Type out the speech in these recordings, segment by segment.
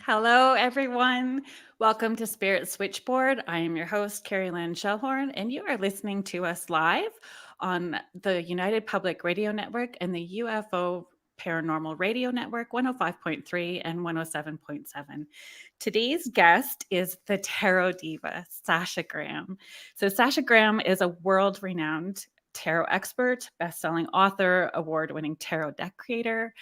Hello, everyone. Welcome to Spirit Switchboard. I am your host, Carrie Lynn Shellhorn, and you are listening to us live on the United Public Radio Network and the UFO Paranormal Radio Network 105.3 and 107.7. Today's guest is the Tarot Diva, Sasha Graham. So, Sasha Graham is a world renowned tarot expert, best-selling author, award-winning tarot deck creator,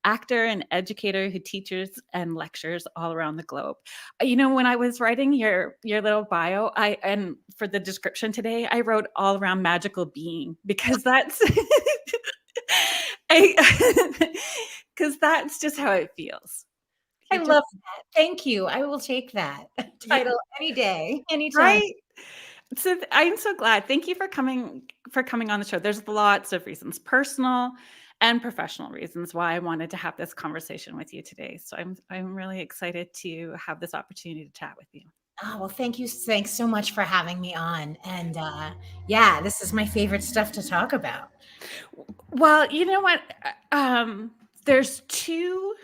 actor and educator who teaches and lectures all around the globe. When I was writing your little bio, I and for the description today, I wrote all around magical being because that's I because that's just how it feels. I You just love that. Thank you. I will take that yeah, title any day, anytime. right? So I'm so glad. Thank you for coming on the show. There's lots of reasons, personal and professional reasons why I wanted to have this conversation with you today. So I'm really excited to have this opportunity to chat with you. Oh, well, thank you. Thanks so much for having me on. And yeah, this is my favorite stuff to talk about. Well, you know what? Um, there's two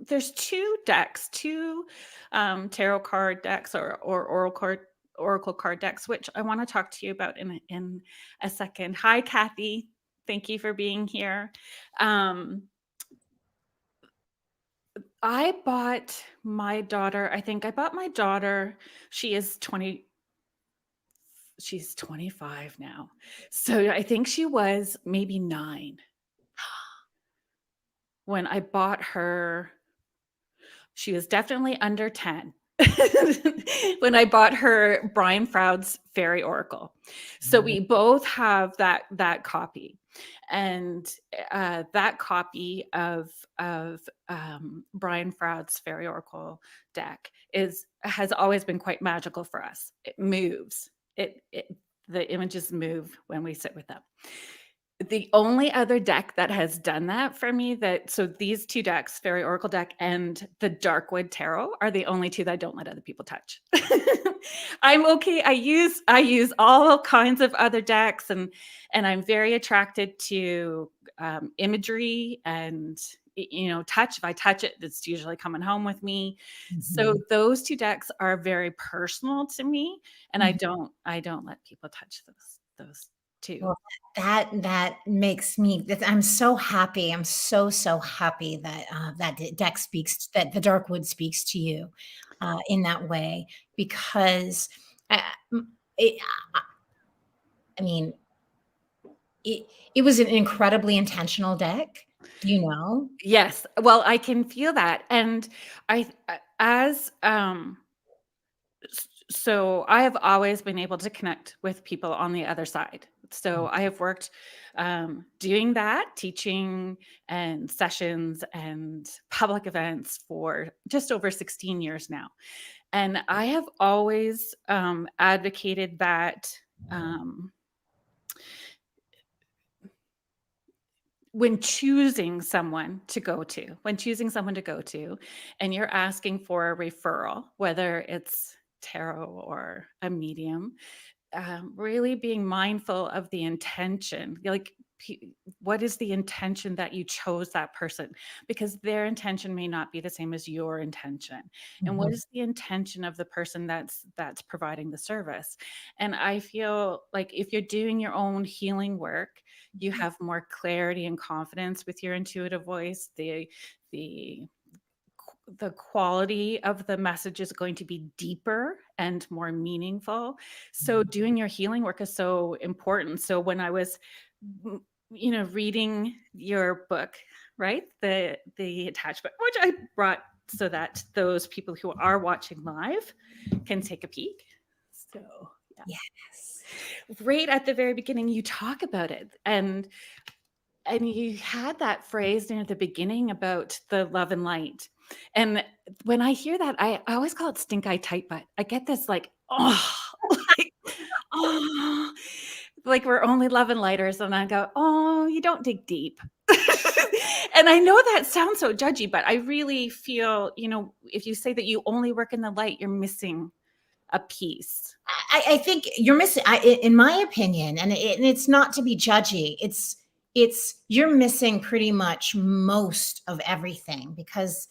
there's two decks, two tarot card decks or oracle card decks, which I want to talk to you about in a second. Hi, Kathy. Thank you for being here. Um, I bought my daughter. I think I bought my daughter. She is 20. She's 25 now. So I think she was maybe 9 when I bought her. She was definitely under 10 when I bought her Brian Froud's Fairy Oracle. So we both have that copy, and that copy of Brian Froud's Fairy Oracle deck has always been quite magical for us. It moves. It the images move when we sit with them. The only other deck that has done that for me so these 2 decks, Fairy Oracle deck and the Darkwood Tarot, are the only 2 that I don't let other people touch. I'm okay. I use all kinds of other decks, and I'm very attracted to imagery and touch. If I touch it, it's usually coming home with me. So Mhm. those 2 decks are very personal to me, and I Mhm. don't let people touch those 2. Well, that makes me. I'm so happy. I'm so happy that deck that the Darkwood speaks to you in that way because uh, it, I mean, it was an incredibly intentional deck, you know? Yes. Well, I can feel that. And I as so I have always been able to connect with people on the other side. So I have worked doing that, teaching and sessions and public events for just over 16 years now. And I have always advocated that um, when choosing someone to go to, and you're asking for a referral, whether it's tarot or a medium, really being mindful of the intention. Like, what is the intention that you chose that person? Because their intention may not be the same as your intention. And what Mhm. is the intention of the person that's providing the service? And I feel like if you're doing your own healing work, you have more clarity and confidence with your intuitive voice. The the quality of the message is going to be deeper and more meaningful. So doing your healing work is so important. So when I was reading your book, right? The attachment, which I brought so that those people who are watching live can take a peek. So, yeah. Yes. Right at the very beginning you talk about it, and you had that phrase near the beginning about the love and light. And when I hear that, I always call it stink eye tight butt. I get this like, oh, like, oh, like we're only love and lighters. And I go, oh, you don't dig deep. And I know that sounds so judgy, but I really feel, if you say that you only work in the light, you're missing a piece. I think you're missing, in my opinion, and it's not to be judgy. It's you're missing pretty much most of everything because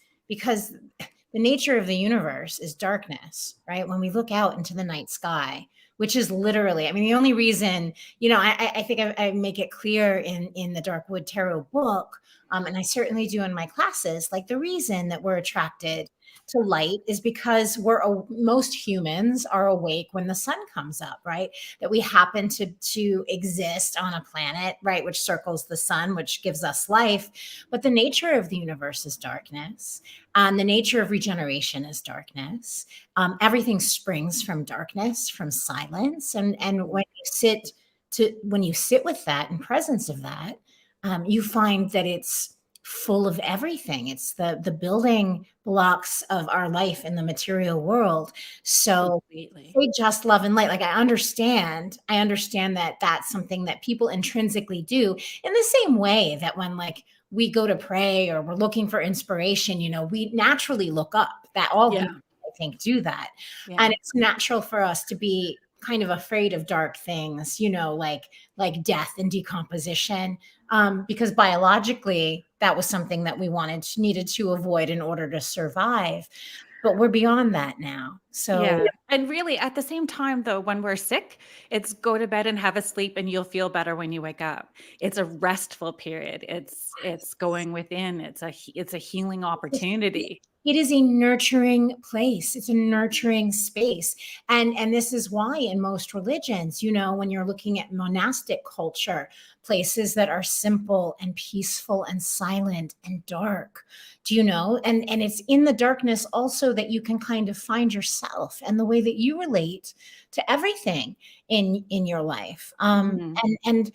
the nature of the universe is darkness, right? When we look out into the night sky, which is literally, I mean, the only reason, I think I make it clear in the Darkwood Tarot book, and I certainly do in my classes, like the reason that we're attracted to light is because most humans are awake when the sun comes up, right? That we happen to exist on a planet, right, which circles the sun, which gives us life. But the nature of the universe is darkness. The nature of regeneration is darkness. Everything springs from darkness, from silence. And when you sit with that in presence of that, you find that it's full of everything. It's the building blocks of our life in the material world. So Completely. say just love and light. Like I understand that that's something that people intrinsically do in the same way that when like we go to pray or we're looking for inspiration, we naturally look up. That all Yeah. humans, I think, do that. Yeah. And it's natural for us to be kind of afraid of dark things, like death and decomposition, because biologically that was something that we needed to avoid in order to survive. But we're beyond that now. So Yeah. And really, at the same time, though, when we're sick, it's go to bed and have a sleep, and you'll feel better when you wake up. It's a restful period. It's going within. It's a healing opportunity. it is a nurturing place. It's a nurturing space. And this is why in most religions, when you're looking at monastic culture, places that are simple and peaceful and silent and dark, do you know? And it's in the darkness also that you can kind of find yourself and the way that you relate to everything in your life. Mhm. And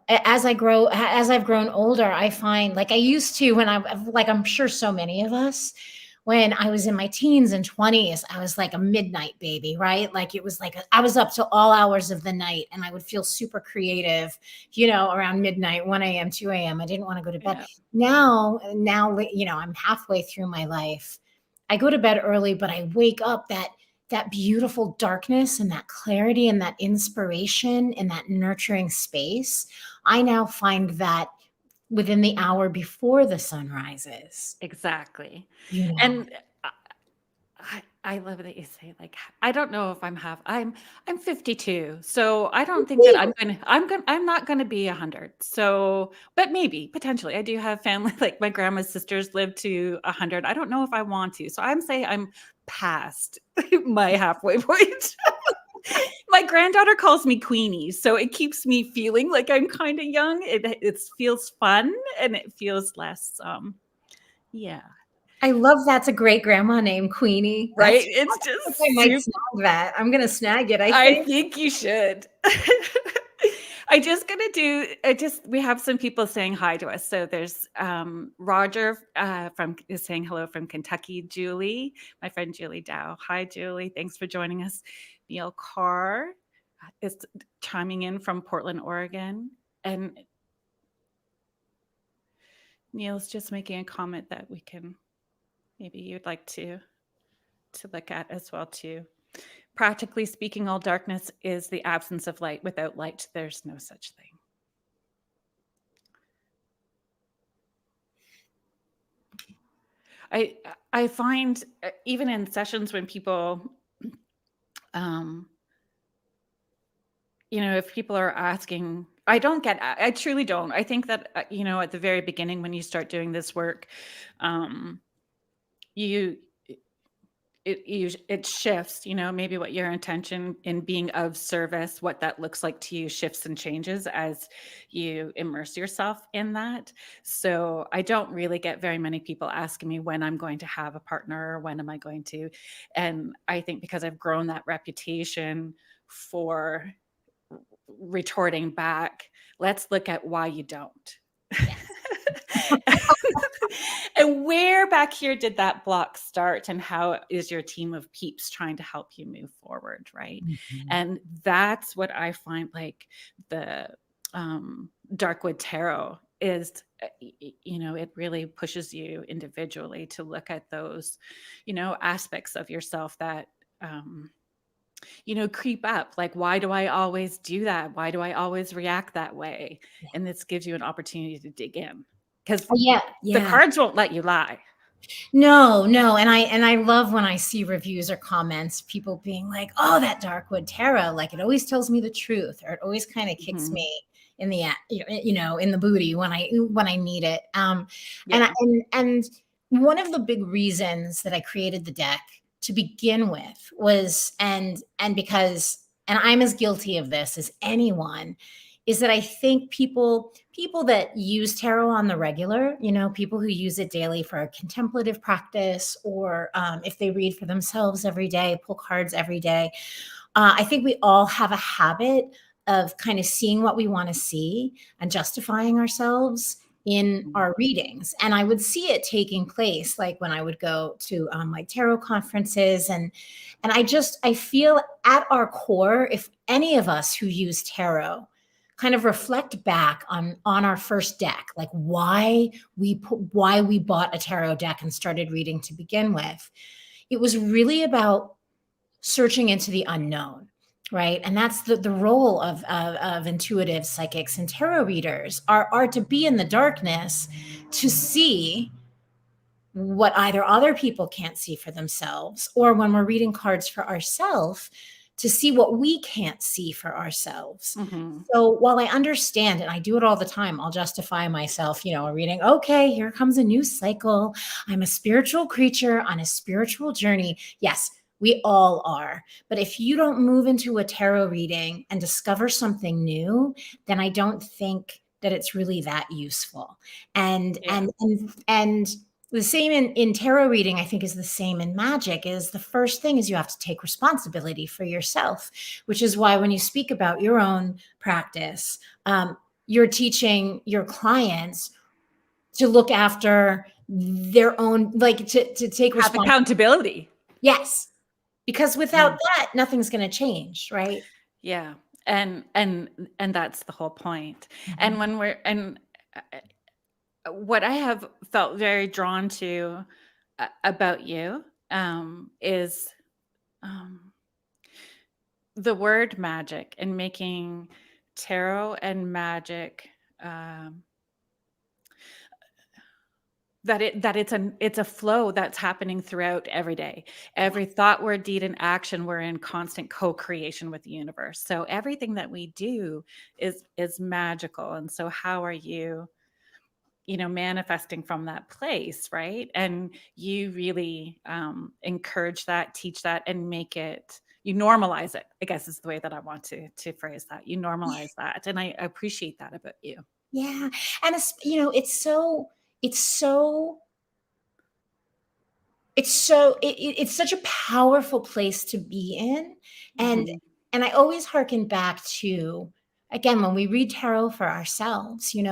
as I've grown older, I find like I used to when I'm sure so many of us, when I was in my teens and 20s, I was like a midnight baby, right? Like it was like I was up to all hours of the night and I would feel super creative, around midnight, 1 a.m., 2 a.m. I didn't want to go to bed. Yeah. Now, I'm halfway through my life. I go to bed early, but I wake up that beautiful darkness and that clarity and that inspiration and that nurturing space. I now find that within the hour before the sun rises. Exactly. You know, And I love that you say like I don't know if I'm 52. So I don't think that I'm not gonna be 100. So but maybe potentially I do have family like my grandma's sisters lived to 100. I don't know if I want to. So I'm saying I'm past my halfway point. My granddaughter calls me Queenie, so it keeps me feeling like I'm kind of young. It feels fun and it feels less yeah, I love that's a great grandma name, Queenie. right? That's It's I think just I might snag that. I'm gonna snag it, I I think. think you should. We have some people saying hi to us. So there's Roger is saying hello from Kentucky, Julie, my friend Julie Dow. Hi, Julie. Thanks for joining us. Neil Carr is chiming in from Portland, Oregon. And Neil's just making a comment that maybe you'd like to look at as well too. Practically speaking, all darkness is the absence of light. Without light, there's no such thing. I find even in sessions when people, if people are asking, I truly don't. I think that, at the very beginning when you start doing this work, you it shifts, maybe what your intention in being of service, what that looks like to you shifts and changes as you immerse yourself in that. So I don't really get very many people asking me when I'm going to have a partner or when am I going to. And I think because I've grown that reputation for retorting back, let's look at why you don't. And where back here did that block start and how is your team of peeps trying to help you move forward, right? Mhm. And that's what I find like the Darkwood Tarot is, it really pushes you individually to look at those, aspects of yourself that creep up. Like, why do I always do that? Why do I always react that way? Yeah. And this gives you an opportunity to dig in because Yeah, the yeah. cards won't let you lie. No, no, and I love when I see reviews or comments, people being like, "Oh, that Darkwood tarot, like it always tells me the truth, or it always kind of kicks Mhm. me in the in the booty when I need it." And I, Yeah. and one of the big reasons that I created the deck to begin with was, and because, and I'm as guilty of this as anyone, is that I think people that use tarot on the regular, people who use it daily for a contemplative practice, or if they read for themselves every day, pull cards every day. I think we all have a habit of kind of seeing what we want to see and justifying ourselves in Mhm. our readings. And I would see it taking place, like when I would go to like tarot conferences, and I feel at our core, if any of us who use tarot kind of reflect back on our first deck, like why we bought a tarot deck and started reading to begin with, it was really about searching into the unknown, right? And that's the role of intuitive psychics and tarot readers, are to be in the darkness, to see what either other people can't see for themselves, or when we're reading cards for ourselves, to see what we can't see for ourselves. Mhm. So while I understand, and I do it all the time, I'll justify myself, reading, okay, here comes a new cycle. I'm a spiritual creature on a spiritual journey. Yes, we all are. But if you don't move into a tarot reading and discover something new, then I don't think that it's really that useful. And Yeah. and the same in tarot reading, I think, is the same in magic. Is the first thing is you have to take responsibility for yourself, which is why when you speak about your own practice, you're teaching your clients to look after their own, like to take Have responsibility. accountability. Yes, because without Yeah. that, nothing's going to change, right? Yeah. And that's the whole point. And Mhm. when we're and what I have felt very drawn to about you is um, the word magic, and making tarot and magic, um, that it's a flow that's happening throughout every day. Every thought, word, deed, and action, we're in constant co-creation with the universe. So everything that we do is magical. And so how are you, manifesting from that place, right? And you really encourage that, teach that, and make it, you normalize it, I guess is the way that I want to phrase that. You normalize that. And I appreciate that about you. Yeah, and it's so it's such a powerful place to be in. and Mhm. and I always hearken back to, again, when we read tarot for ourselves, we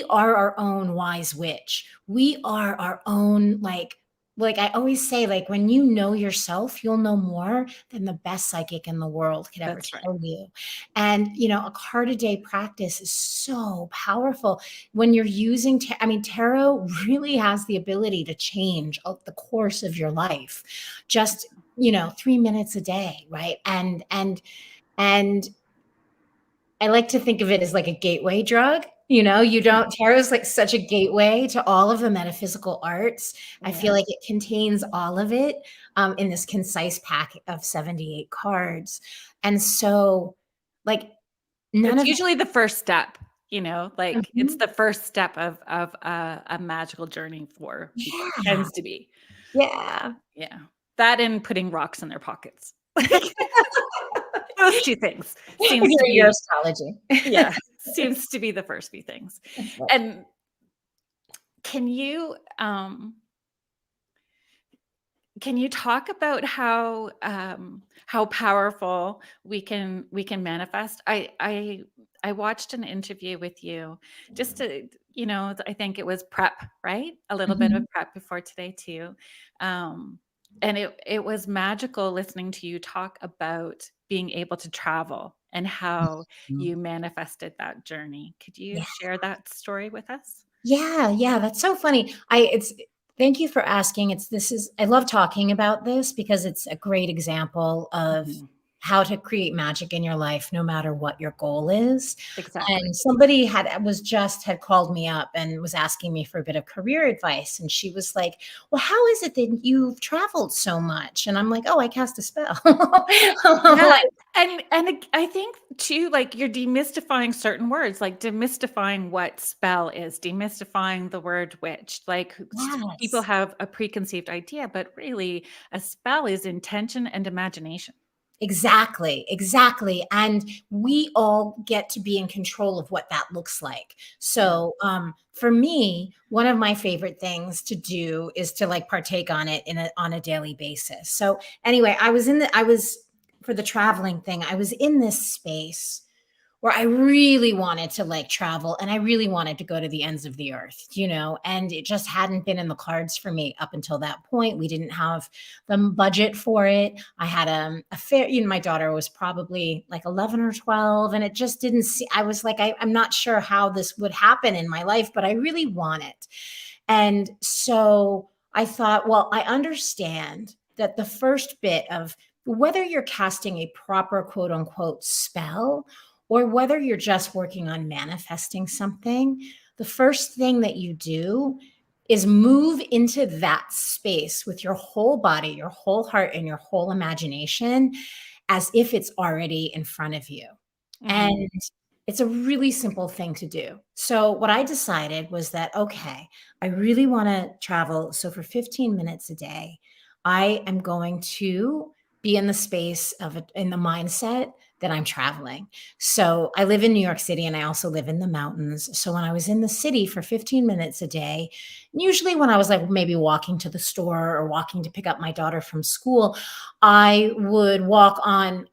are our own wise witch. We are our own, like I always say, like, when you know yourself, you'll know more than the best psychic in the world could ever That's right. tell you. And a card a day practice is so powerful when you're using I mean, tarot really has the ability to change the course of your life, just 3 minutes a day, right? And I like to think of it as like a gateway drug. You don't Tarot is like such a gateway to all of the metaphysical arts. I feel Yeah. like it contains all of it, in this concise pack of 78 cards. And so, like, none It's of usually the first step, like it's Mhm. the first step of a magical journey for people. Yeah. Tends to be. Yeah. Yeah. That and putting rocks in their pockets. Like those two things seems to Your be, astrology. yeah, seems to be the first few things. That's right. And can you talk about how powerful we can manifest? I watched an interview with you, just to, I think it was prep, right? A little bit of Mhm. prep before today too. Um, and it was magical listening to you talk about being able to travel and how Mhm. you manifested that journey. Could you Yeah. share that story with us? Yeah, yeah, that's so funny. I it's Thank you for asking. I love talking about this because it's a great example of Mhm. how to create magic in your life no matter what your goal is. Exactly. And somebody had called me up and was asking me for a bit of career advice. And she was like, well, how is it that you've traveled so much? And I'm like, oh, I cast a spell. Yeah, Like, I think too, like, you're demystifying certain words, like demystifying what spell is, demystifying the word witch. Like, people yes. have a preconceived idea, but really a spell is intention and imagination. Exactly, exactly. And we all get to be in control of what that looks like. Yeah. So, for me, one of my favorite things to do is to like partake on it on a daily basis. So, anyway, I was for the traveling thing, I was in this space where I really wanted to like travel and I really wanted to go to the ends of the earth, and it just hadn't been in the cards for me up until that point. We didn't have the budget for it. I had a fair, my daughter was probably like 11 or 12, and it just didn't see, I was like, I'm not sure how this would happen in my life, but I really want it. And so I thought, well, I understand that the first bit of whether you're casting a proper quote unquote spell or whether you're just working on manifesting something, the first thing that you do is move into that space with your whole body, your whole heart, and your whole imagination as if it's already in front of you. Mhm. And it's a really simple thing to do. So, what I decided was that, okay, I really want to travel. So, for 15 minutes a day, I am going to be in the space of it, in the mindset that I'm traveling. So I live in New York City and I also live in the mountains. So when I was in the city for 15 minutes a day, usually when I was like maybe walking to the store or walking to pick up my daughter from school, I would walk on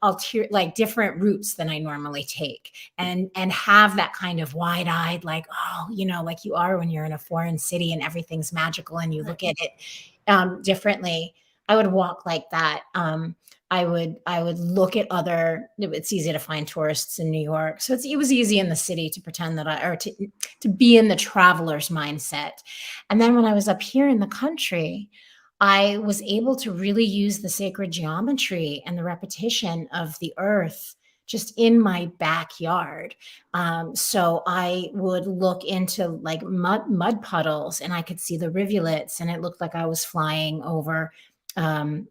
like different routes than I normally take and have that kind of wide-eyed, like, oh, like you are when you're in a foreign city and everything's magical and you Right. look at it differently. I would walk like that. I would look at it's easy to find tourists in New York. So it was easy in the city to pretend that to be in the traveler's mindset. And then when I was up here in the country, I was able to really use the sacred geometry and the repetition of the earth just in my backyard. So I would look into like mud puddles and I could see the rivulets and it looked like I was flying over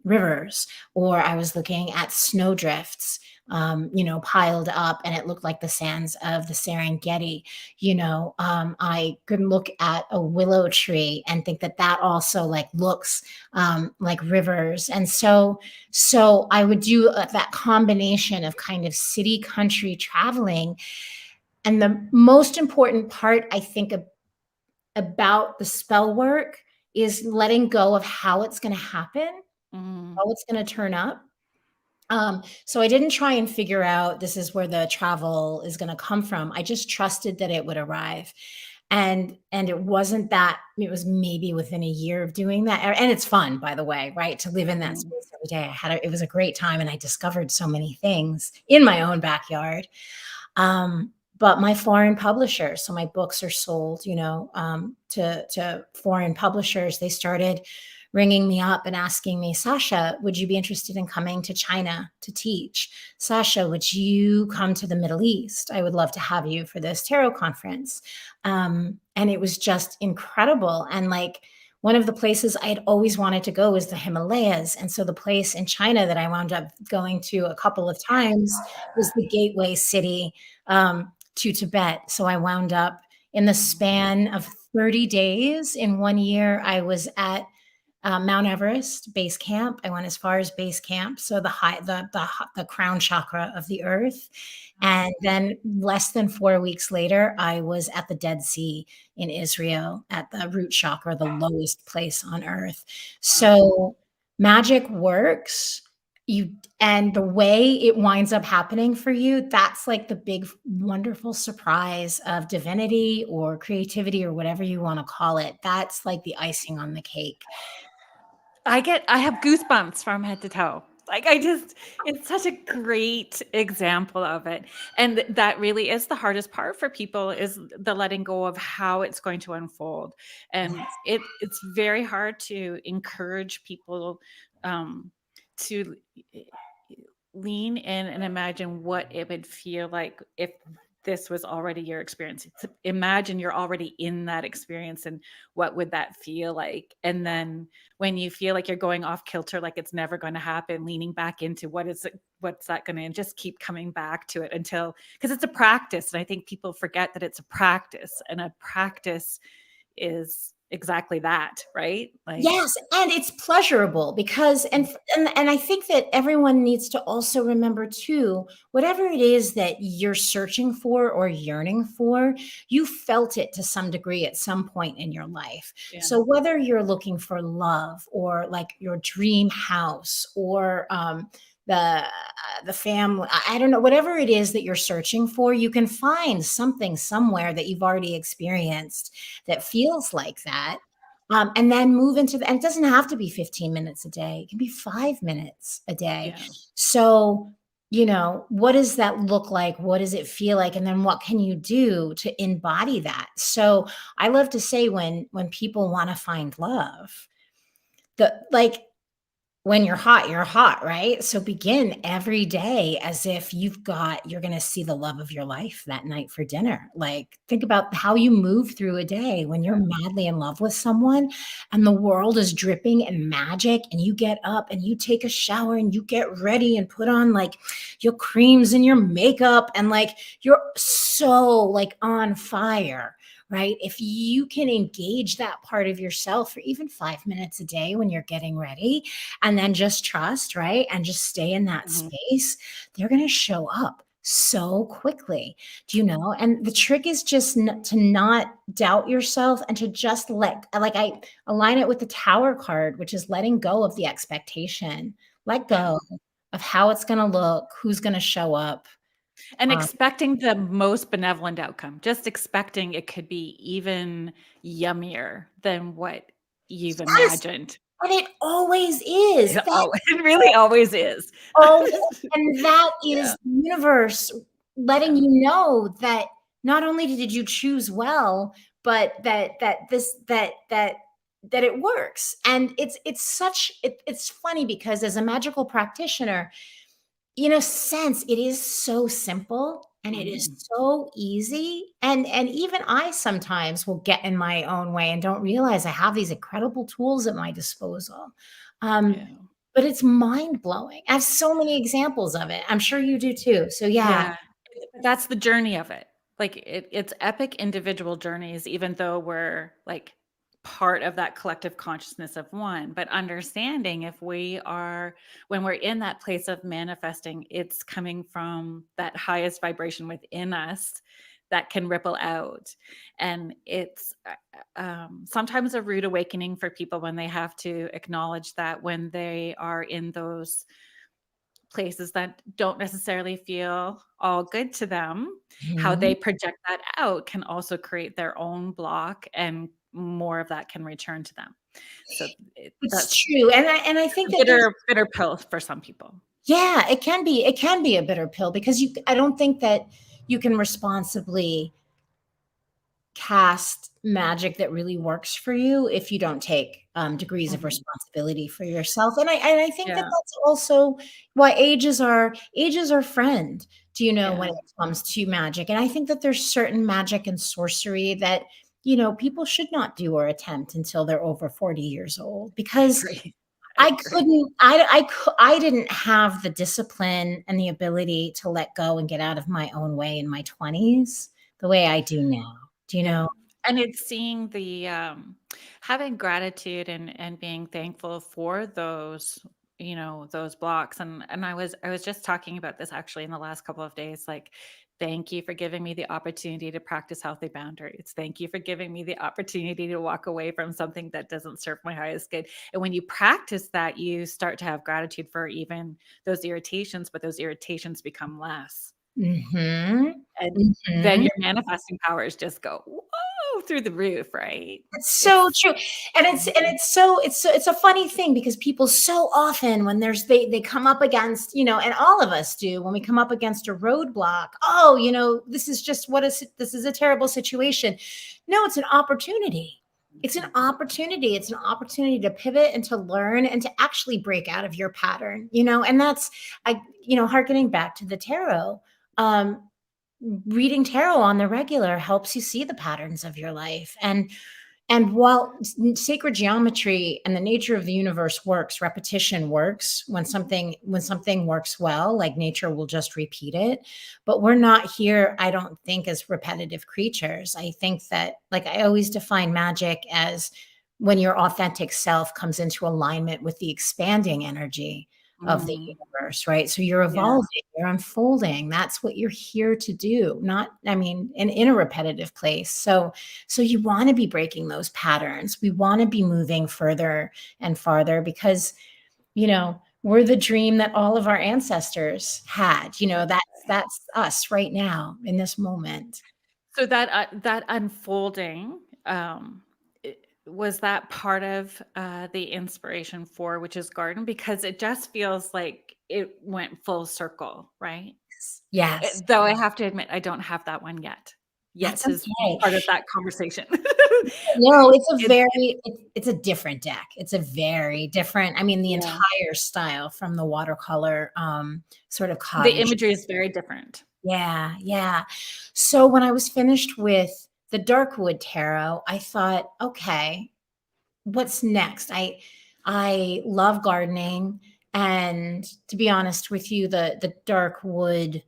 rivers, or I was looking at snowdrifts, piled up, and it looked like the sands of the Serengeti. I could look at a willow tree and think that that also like looks like rivers, and so I would do that combination of kind of city country traveling. And the most important part, I think, about the spell work is letting go of how it's going to happen, Mm. how it's going to turn up. So I didn't try and figure out this is where the travel is going to come from. I just trusted that it would arrive. And it wasn't that it was maybe within a year of doing that. And it's fun, by the way, right? To live in that Mhm. space every day. It was a great time and I discovered so many things in my own backyard. But my foreign publishers, so my books are sold, to foreign publishers. They started ringing me up and asking me, Sasha, would you be interested in coming to China to teach? Sasha, would you come to the Middle East? I would love to have you for this tarot conference. And it was just incredible. And like one of the places I had always wanted to go was the Himalayas. And so the place in China that I wound up going to a couple of times was the gateway city to Tibet. So I wound up in the span of 30 days in 1 year, I was at Mount Everest base camp. I went as far as base camp, so the crown chakra of the earth. And then less than 4 weeks later, I was at the Dead Sea in Israel at the root chakra, the lowest place on earth. So magic works. You and the way it winds up happening for you, that's like the big wonderful surprise of divinity or creativity or whatever you want to call it. That's like the icing on the cake. I have goosebumps from head to toe. Like, it's such a great example of it. And that really is the hardest part for people, is the letting go of how it's going to unfold. And it's very hard to encourage people, um, to lean in and imagine what it would feel like if this was already your experience. Imagine you're already in that experience and what would that feel like? And then when you feel like you're going off kilter, like it's never going to happen, leaning back into what is it, what's that going to, and just keep coming back to it until, because it's a practice. And I think people forget that it's a practice, and a practice is exactly that, right? Like, Yes, and it's pleasurable because and I think that everyone needs to also remember too, whatever it is that you're searching for or yearning for, you felt it to some degree at some point in your life. yeah, So whether you're looking for love or like your dream house or the family, I don't know, whatever it is that you're searching for, you can find something somewhere that you've already experienced that feels like that, and then move into and it doesn't have to be 15 minutes a day. It can be 5 minutes a day. yeah, So, what does that look like? What does it feel like? And then what can you do to embody that? So I love to say when people want to find love, the like when you're hot, right? So begin every day as if you're going to see the love of your life that night for dinner. Like, think about how you move through a day when you're madly in love with someone and the world is dripping in magic, and you get up and you take a shower and you get ready and put on like your creams and your makeup, and like you're so like on fire. Right? If you can engage that part of yourself for even 5 minutes a day when you're getting ready, and then just trust, right? And just stay in that mhm, space, they're going to show up so quickly. Do you know? And the trick is just to not doubt yourself and to just like I align it with the Tower card, which is letting go of the expectation. Let yeah. go of how it's going to look, who's going to show up. And Um, expecting the most benevolent outcome, just expecting it could be even yummier than what you've yes, imagined. and it always is. It really always is. Oh, and that Yeah, is the universe letting yeah, you know that not only did you choose well, but that it works. And it's funny because as a magical practitioner, in a sense, it is so simple and it is mhm, so easy. And even I sometimes will get in my own way and don't realize I have these incredible tools at my disposal. Um, yeah. but it's mind blowing. I have so many examples of it. I'm sure you do too. So yeah. Yeah, that's the journey of it. Like, it's epic individual journeys, even though we're, like, part of that collective consciousness of one, but understanding if we are when we're in that place of manifesting, it's coming from that highest vibration within us that can ripple out, and it's, sometimes a rude awakening for people when they have to acknowledge that when they are in those places that don't necessarily feel all good to them, how Mhm. they project that out can also create their own block, and more of that can return to them. So It's that's true. And I a think that there's bitter pill for some people. yeah, it can be a bitter pill because I don't think that you can responsibly cast magic that really works for you if you don't take degrees of Mhm. responsibility for yourself. And I think that Yeah, that's also why age is our friend. Do you know when yeah, it comes to magic? And I think that there's certain magic and sorcery that people should not do or attempt until they're over 40 years old I because agree. I I agree. couldn't I didn't have the discipline and the ability to let go and get out of my own way in my 20s the way I do now. Do you Yeah. know? And it's seeing the having gratitude and being thankful for those, those blocks. And I was just talking about this actually in the last couple of days. Like, thank you for giving me the opportunity to practice healthy boundaries. Thank you for giving me the opportunity to walk away from something that doesn't serve my highest good. And when you practice that, you start to have gratitude for even those irritations, but those irritations become less. Mhm. And then Mhm. your manifesting powers just go, whoa, through the roof, right? It's so It's true. And it's Mhm. and it's a funny thing because people so often when they come up against, and all of us do when we come up against a roadblock, this is just this is a terrible situation. No, it's an opportunity. It's an opportunity. It's an opportunity to pivot and to learn and to actually break out of your pattern, and that's, hearkening back to the tarot. Um, Reading tarot on the regular helps you see the patterns of your life. And while sacred geometry and the nature of the universe works, repetition works. When something works well, like nature will just repeat it. But we're not here, I don't think, as repetitive creatures. I think that, like, I always define magic as when your authentic self comes into alignment with the expanding energy of the Mm, universe, right? So you're yeah. evolving, you're unfolding. That's what you're here to do, not, I mean, in a repetitive place. So you want to be breaking those patterns. We want to be moving further and farther because, we're the dream that all of our ancestors had. That's us right now in this moment. So that unfolding, was that part of the inspiration for Witch's Garden? Because it just feels like it went full circle, right? Yes, Though I have to admit, I don't have that one yet. that's Yet is okay. part of that conversation. No, it's a It, very it's a different deck. It's a very different, I mean, the yeah, entire style from the watercolor, sort of the cottage. imagery is very different. Yeah, yeah. So when I was finished with the Darkwood Tarot, I thought, okay, what's next? I love gardening, and to be honest with you, the dark wood,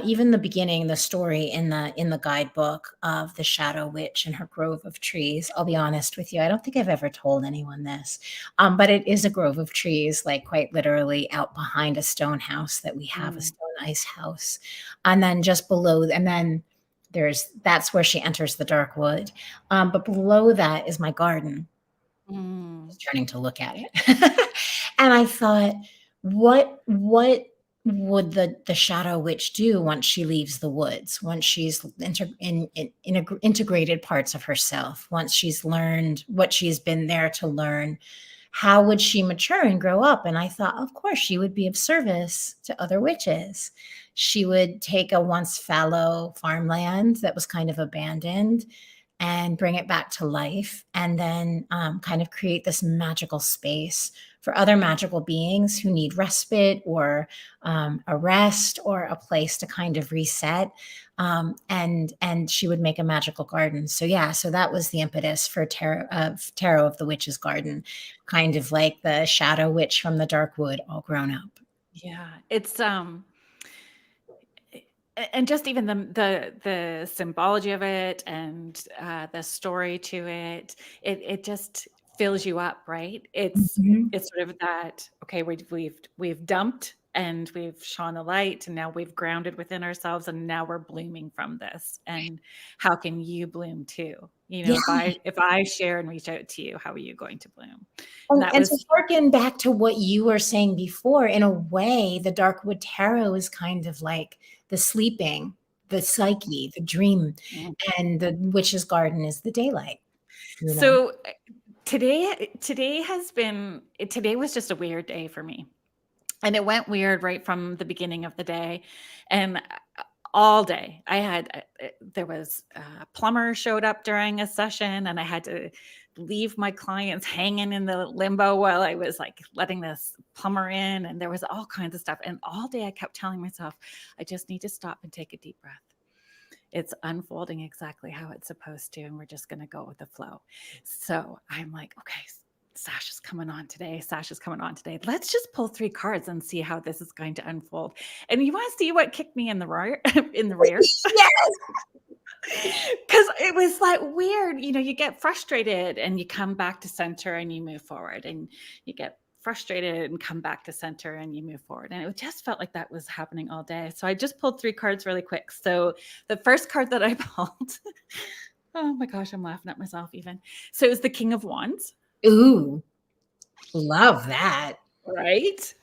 even the beginning, the story in the guidebook of the Shadow Witch and her grove of trees. I'll be honest with you, I don't think I've ever told anyone this, but it is a grove of trees, like quite literally out behind a stone house that we have, a Mm, stone ice house, and then just below, and then that's where she enters the dark wood. But below that is my garden, mm, was turning to look at it. And I thought, what would the shadow witch do once she leaves the woods, once she's integrated parts of herself, once she's learned what she's been there to learn? How would she mature and grow up? And I thought, of course, she would be of service to other witches. She would take a once fallow farmland that was kind of abandoned and bring it back to life, and then kind of create this magical space for other magical beings who need respite or a rest or a place to kind of reset. And she would make a magical garden. So yeah, so that was the impetus for Tarot of the Witch's Garden, kind of like the Shadow Witch from the Dark Wood, all grown up. yeah, it's and just even the symbology of it and the story to it, it just fills you up, right? Mhm. It's sort of that, okay, we've dumped and we've shone a light and now we've grounded within ourselves and now we're blooming from this. And how can you bloom too? Yeah. If I share and reach out to you, how are you going to bloom? And that And to was harken back to what you were saying before, in a way, the Darkwood Tarot is kind of like the sleeping, the psyche, the dream, mm. and the witch's garden is the daylight, you know? So today was just a weird day for me. And it went weird right from the beginning of the day, and all day I had there was a plumber showed up during a session, and I had to leave my clients hanging in the limbo while I was like letting this plumber in, and there was all kinds of stuff. And all day I kept telling myself, I just need to stop and take a deep breath. It's unfolding exactly how it's supposed to, and we're just going to go with the flow. So I'm like, okay, Sasha's coming on today. Sasha's coming on today. Let's just pull 3 cards and see how this is going to unfold. And you want to see what kicked me in the rear? In the rear? Yes. Because it was like weird. You get frustrated and you come back to center and you move forward, and you get frustrated and come back to center and you move forward. And it just felt like that was happening all day. So I just pulled 3 cards really quick. So the first card that I pulled, oh my gosh, I'm laughing at myself even. So it was the King of Wands, Ooh, love that. right?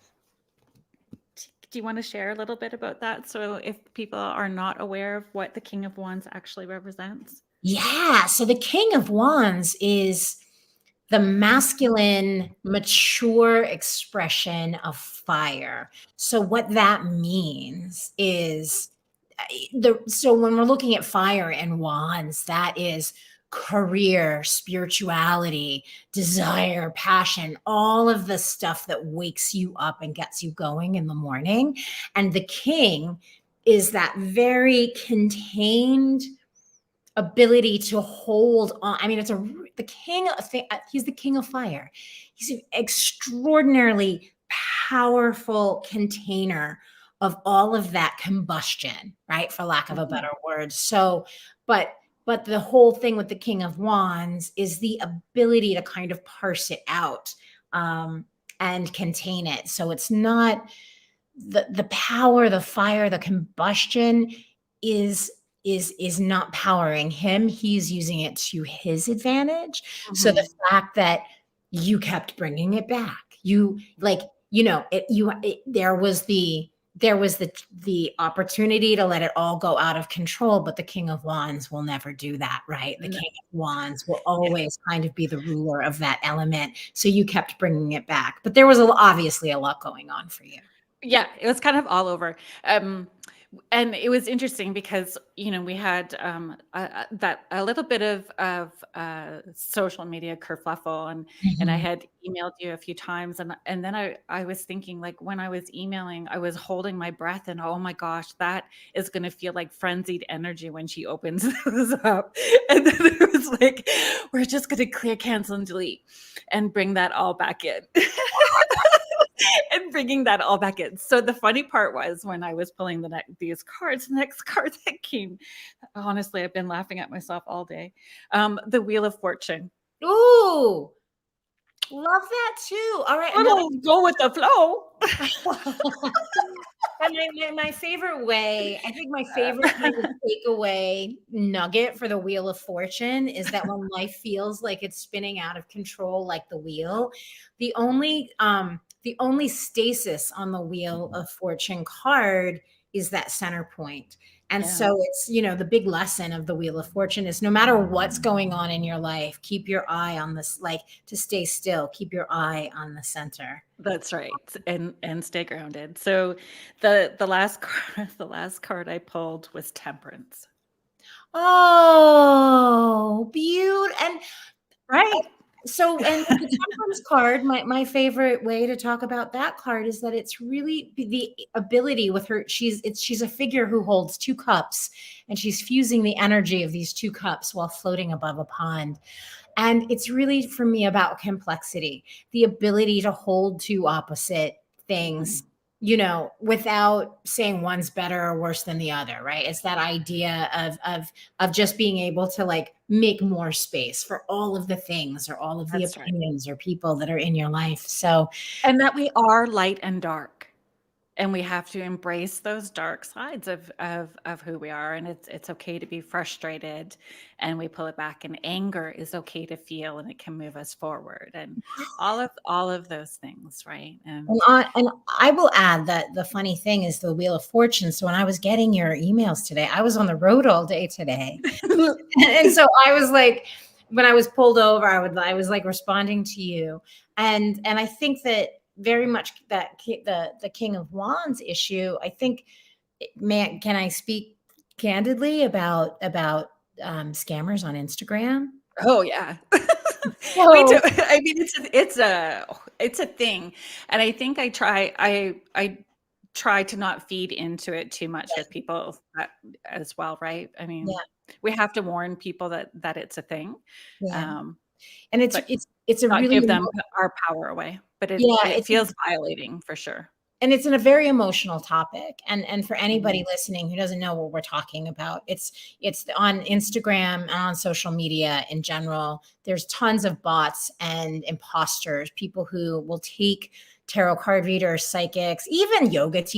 Do you want to share a little bit about that? So if people are not aware of what the King of Wands actually represents? Yeah, so the King of Wands is the masculine, mature expression of fire. So what that means is, so when we're looking at fire and wands, that is career, spirituality, desire, passion, all of the stuff that wakes you up and gets you going in the morning. And the king is that very contained ability to hold on. I mean, the king. He's the king of fire. He's an extraordinarily powerful container of all of that combustion, right? For lack of a better word. So, but the whole thing with the King of Wands is the ability to kind of parse it out and contain it. So it's not the power, the fire, the combustion is not powering him. He's using it to his advantage. So the fact that you kept bringing it back, there was the opportunity to let it all go out of control, but the King of Wands will never do that, right? The King of Wands will always kind of be the ruler of that element. So you kept bringing it back, but there was obviously a lot going on for you. Yeah, it was kind of all over. And it was interesting because, we had a little bit of social media kerfluffle, and I had emailed you a few times, and then I was thinking, like, when I was emailing, I was holding my breath, and oh my gosh, that is going to feel like frenzied energy when she opens those up. And then it was like, we're just going to clear, cancel, and delete, and bring that all back in. And bringing that all back in. So the funny part was when I was pulling these cards, the next card that came, honestly, I've been laughing at myself all day. The Wheel of Fortune. Ooh, love that too. All right. Go with the flow. And my favorite way, I think my favorite kind of takeaway nugget for the Wheel of Fortune is that when life feels like it's spinning out of control, like the wheel, the only stasis on the Wheel of Fortune card is that center point. And so it's, the big lesson of the Wheel of Fortune is no matter what's going on in your life, keep your eye on this, like, to stay still, keep your eye on the center. That's right. And stay grounded. So the last card I pulled was Temperance. Oh, beautiful. And right. So, and with the Temperance card, my favorite way to talk about that card is that it's really the ability with her. She's a figure who holds two cups, and she's fusing the energy of these two cups while floating above a pond. And it's really, for me, about complexity, the ability to hold two opposite things, without saying one's better or worse than the other, right? It's that idea of just being able to, like, make more space for all of the things or all of the opinions or people that are in your life. So, and that we are light and dark. And we have to embrace those dark sides of who we are. And it's okay to be frustrated, and we pull it back. And anger is okay to feel, and it can move us forward. And all of those things, right? And I will add that the funny thing is the Wheel of Fortune. So when I was getting your emails today, I was on the road all day today. And so I was like, when I was pulled over, I was like responding to you. And I think that very much that the King of Wands issue, I think, can I speak candidly about scammers on Instagram? Oh yeah. So, Me too. I mean, it's a thing. And I think I try to not feed into it too much with people as well, right? I mean, we have to warn people that it's a thing. And it's a not really give them our power away, but it feels violating for sure. And it's in a very emotional topic. And for anybody listening who doesn't know what we're talking about, it's on Instagram and on social media in general. There's tons of bots and imposters, people who will take tarot card readers, psychics, even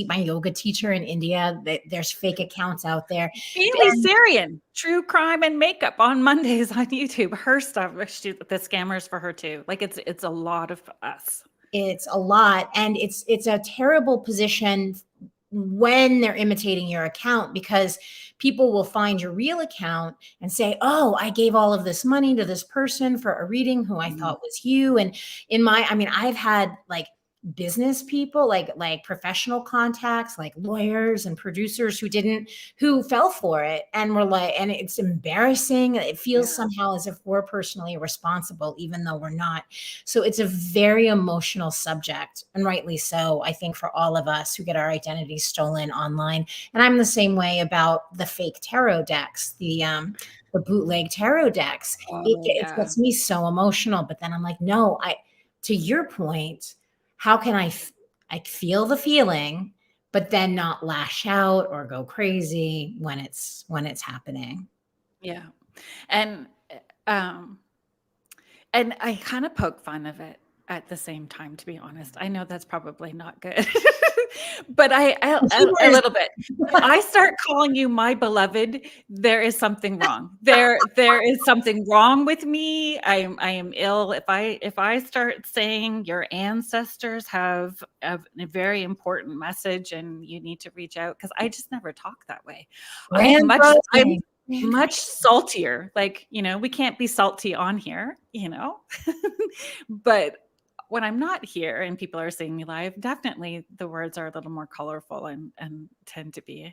my yoga teacher in India. There's fake accounts out there. Bailey Sarian, True Crime and Makeup on Mondays on YouTube. Her stuff, the scammers for her too. Like it's a lot of us. It's a lot, and it's a terrible position when they're imitating your account, because people will find your real account and say, oh, I gave all of this money to this person for a reading who I thought was you. And I've had like business people, like professional contacts, like lawyers and producers who fell for it and were like, and it's embarrassing. It feels Yeah. somehow as if we're personally responsible, even though we're not. So it's a very emotional subject, and rightly so, I think, for all of us who get our identities stolen online. And I'm the same way about the fake tarot decks, the bootleg tarot decks. Oh, It yeah. gets me so emotional, but then I'm like, no, to your point, how can I feel the feeling, but then not lash out or go crazy when it's happening? Yeah. And, um, and I kind of poke fun of it at the same time, to be honest. I know that's probably not good, but The humor a is little bit. If I start calling you my beloved, there is something wrong. There is something wrong with me. I am ill. If I start saying your ancestors have a very important message and you need to reach out, because I just never talk that way. I'm Grand much saltier. Like, we can't be salty on here, but when I'm not here and people are seeing me live, definitely the words are a little more colorful and tend to be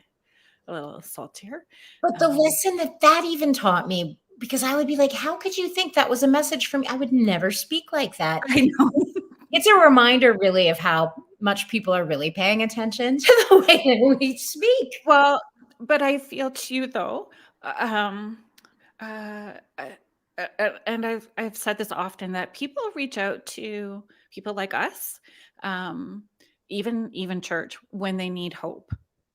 a little saltier. But the Um, lesson that even taught me, because I would be like, "How could you think that was a message from me? I would never speak like that." I know. It's a reminder really of how much people are really paying attention to the way that we speak. Well, but I feel too, though, um, uh, uh, and I've said this often, that people reach out to people like us, um, even church, when they need hope.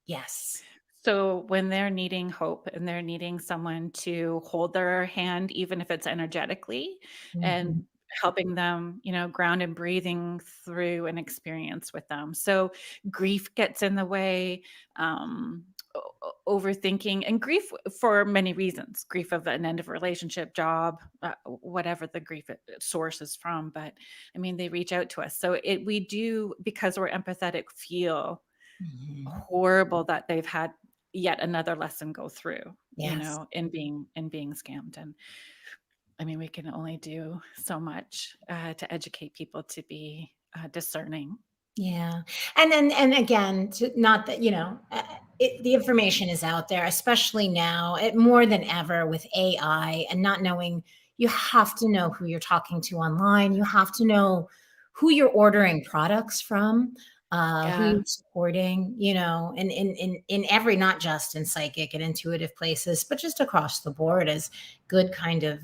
Yes. So when they're needing hope and they're needing someone to hold their hand, even if it's energetically, Mhm. and helping them, ground and breathing through an experience with them. So grief gets in the way, overthinking, and grief for many reasons: grief of an end of a relationship, job, whatever the grief source is from. But I mean, they reach out to us. So we do, because we're empathetic, feel Mhm. horrible that they've had yet another lesson go through, Yes. in being scammed. And I mean, we can only do so much to educate people to be discerning. Yeah. And again, to not that, the information is out there, especially now, more than ever with AI and not knowing, you have to know who you're talking to online. You have to know who you're ordering products from, who Yeah. you're supporting, in every, not just in psychic and intuitive places, but just across the board, as good kind of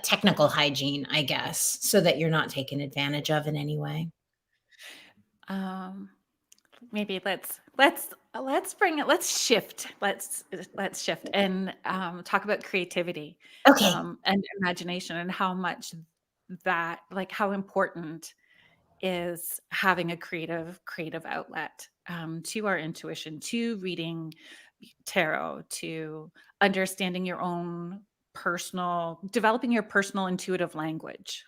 technical hygiene, I guess, so that you're not taken advantage of in any way. um Maybe let's bring it let's shift let's shift and talk about creativity, Okay. and imagination, and how much that, like, how important is having a creative outlet, to our intuition, to reading tarot, to understanding your own personal developing your personal intuitive language.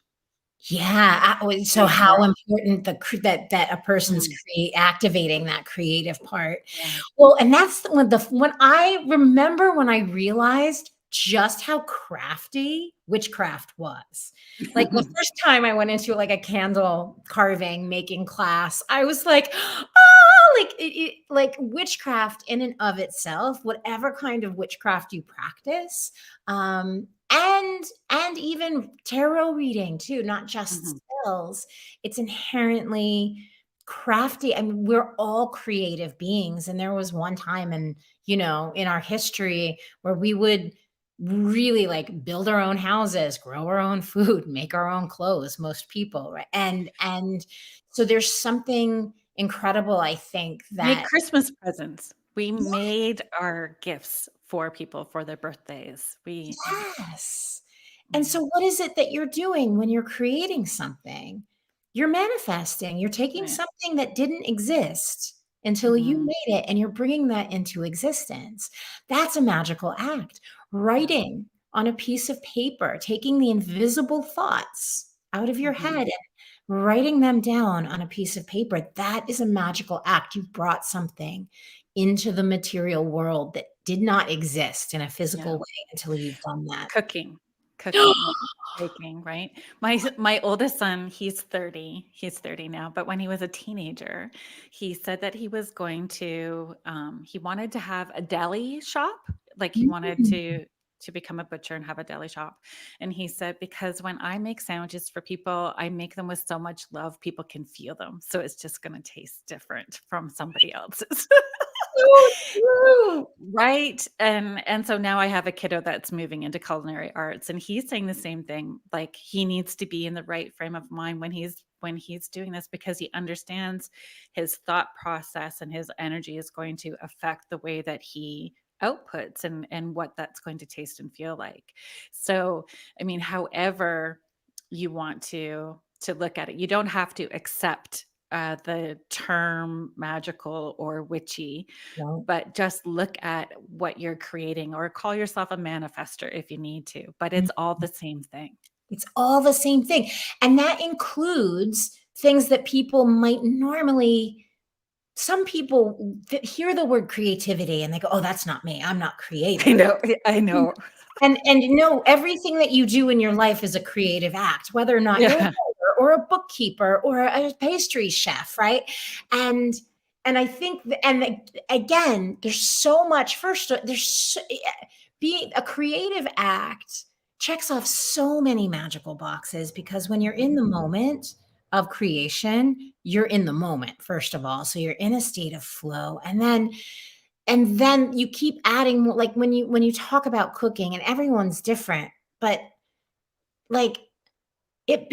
Yeah, so Read how more. important that a person's Mm, activating that creative part. yeah. Well, and that's when I remember when I realized just how crafty witchcraft was. Like, the first time I went into, like, a candle carving making class, I was like, "Oh," like, like, witchcraft in and of itself, whatever kind of witchcraft you practice, and even tarot reading too, not just Mhm. spells. It's inherently crafty. I mean, we're all creative beings. And there was one time in our history where we would really, like, build our own houses, grow our own food, make our own clothes, most people, right? And so there's something incredible, I think, Make that Christmas presents. We made our gifts for people for their birthdays. yes. And Yeah, so what is it that you're doing when you're creating something? You're manifesting. You're taking yeah. something that didn't exist until you Mhm. made it, and you're bringing that into existence. That's a magical act. Yeah. Writing on a piece of paper, taking the invisible thoughts out of your head Mhm. and writing them down on a piece of paper, that is a magical act. You've brought something into the material world that did not exist in a Yeah. physical way until you've done that. Cooking. cooking, baking, right? My oldest son, he's 30. He's 30 now, but when he was a teenager, he said that he was going to he wanted to have a deli shop, like he wanted Mm. to become a butcher and have a deli shop. And he said, because when I make sandwiches for people, I make them with so much love, people can feel them. So it's just going to taste different from somebody else's. So true. Right, and so now I have a kiddo that's moving into culinary arts, and he's saying the same thing, like, he needs to be in the right frame of mind when he's doing this, because he understands his thought process and his energy is going to affect the way that he outputs and what that's going to taste and feel like. So, I mean, however you want to look at it, you don't have to accept, the term magical or witchy, No. but just look at what you're creating, or call yourself a manifester if you need to, but it's all the same thing. It's all the same thing. And that includes things that people might normally some people hear the word creativity and they go, "Oh, that's not me. I'm not I creative." know, I know. And no, everything that you do in your life is a creative act, whether or not you're a Yeah. lawyer or a bookkeeper or a pastry chef, right? And and I think again, there's so much first there's being a creative act checks off so many magical boxes because when you're in Mhm. the moment of creation, you're in the moment first of all. So you're in a state of flow and then you keep adding more like when you talk about cooking and everyone's different, but like it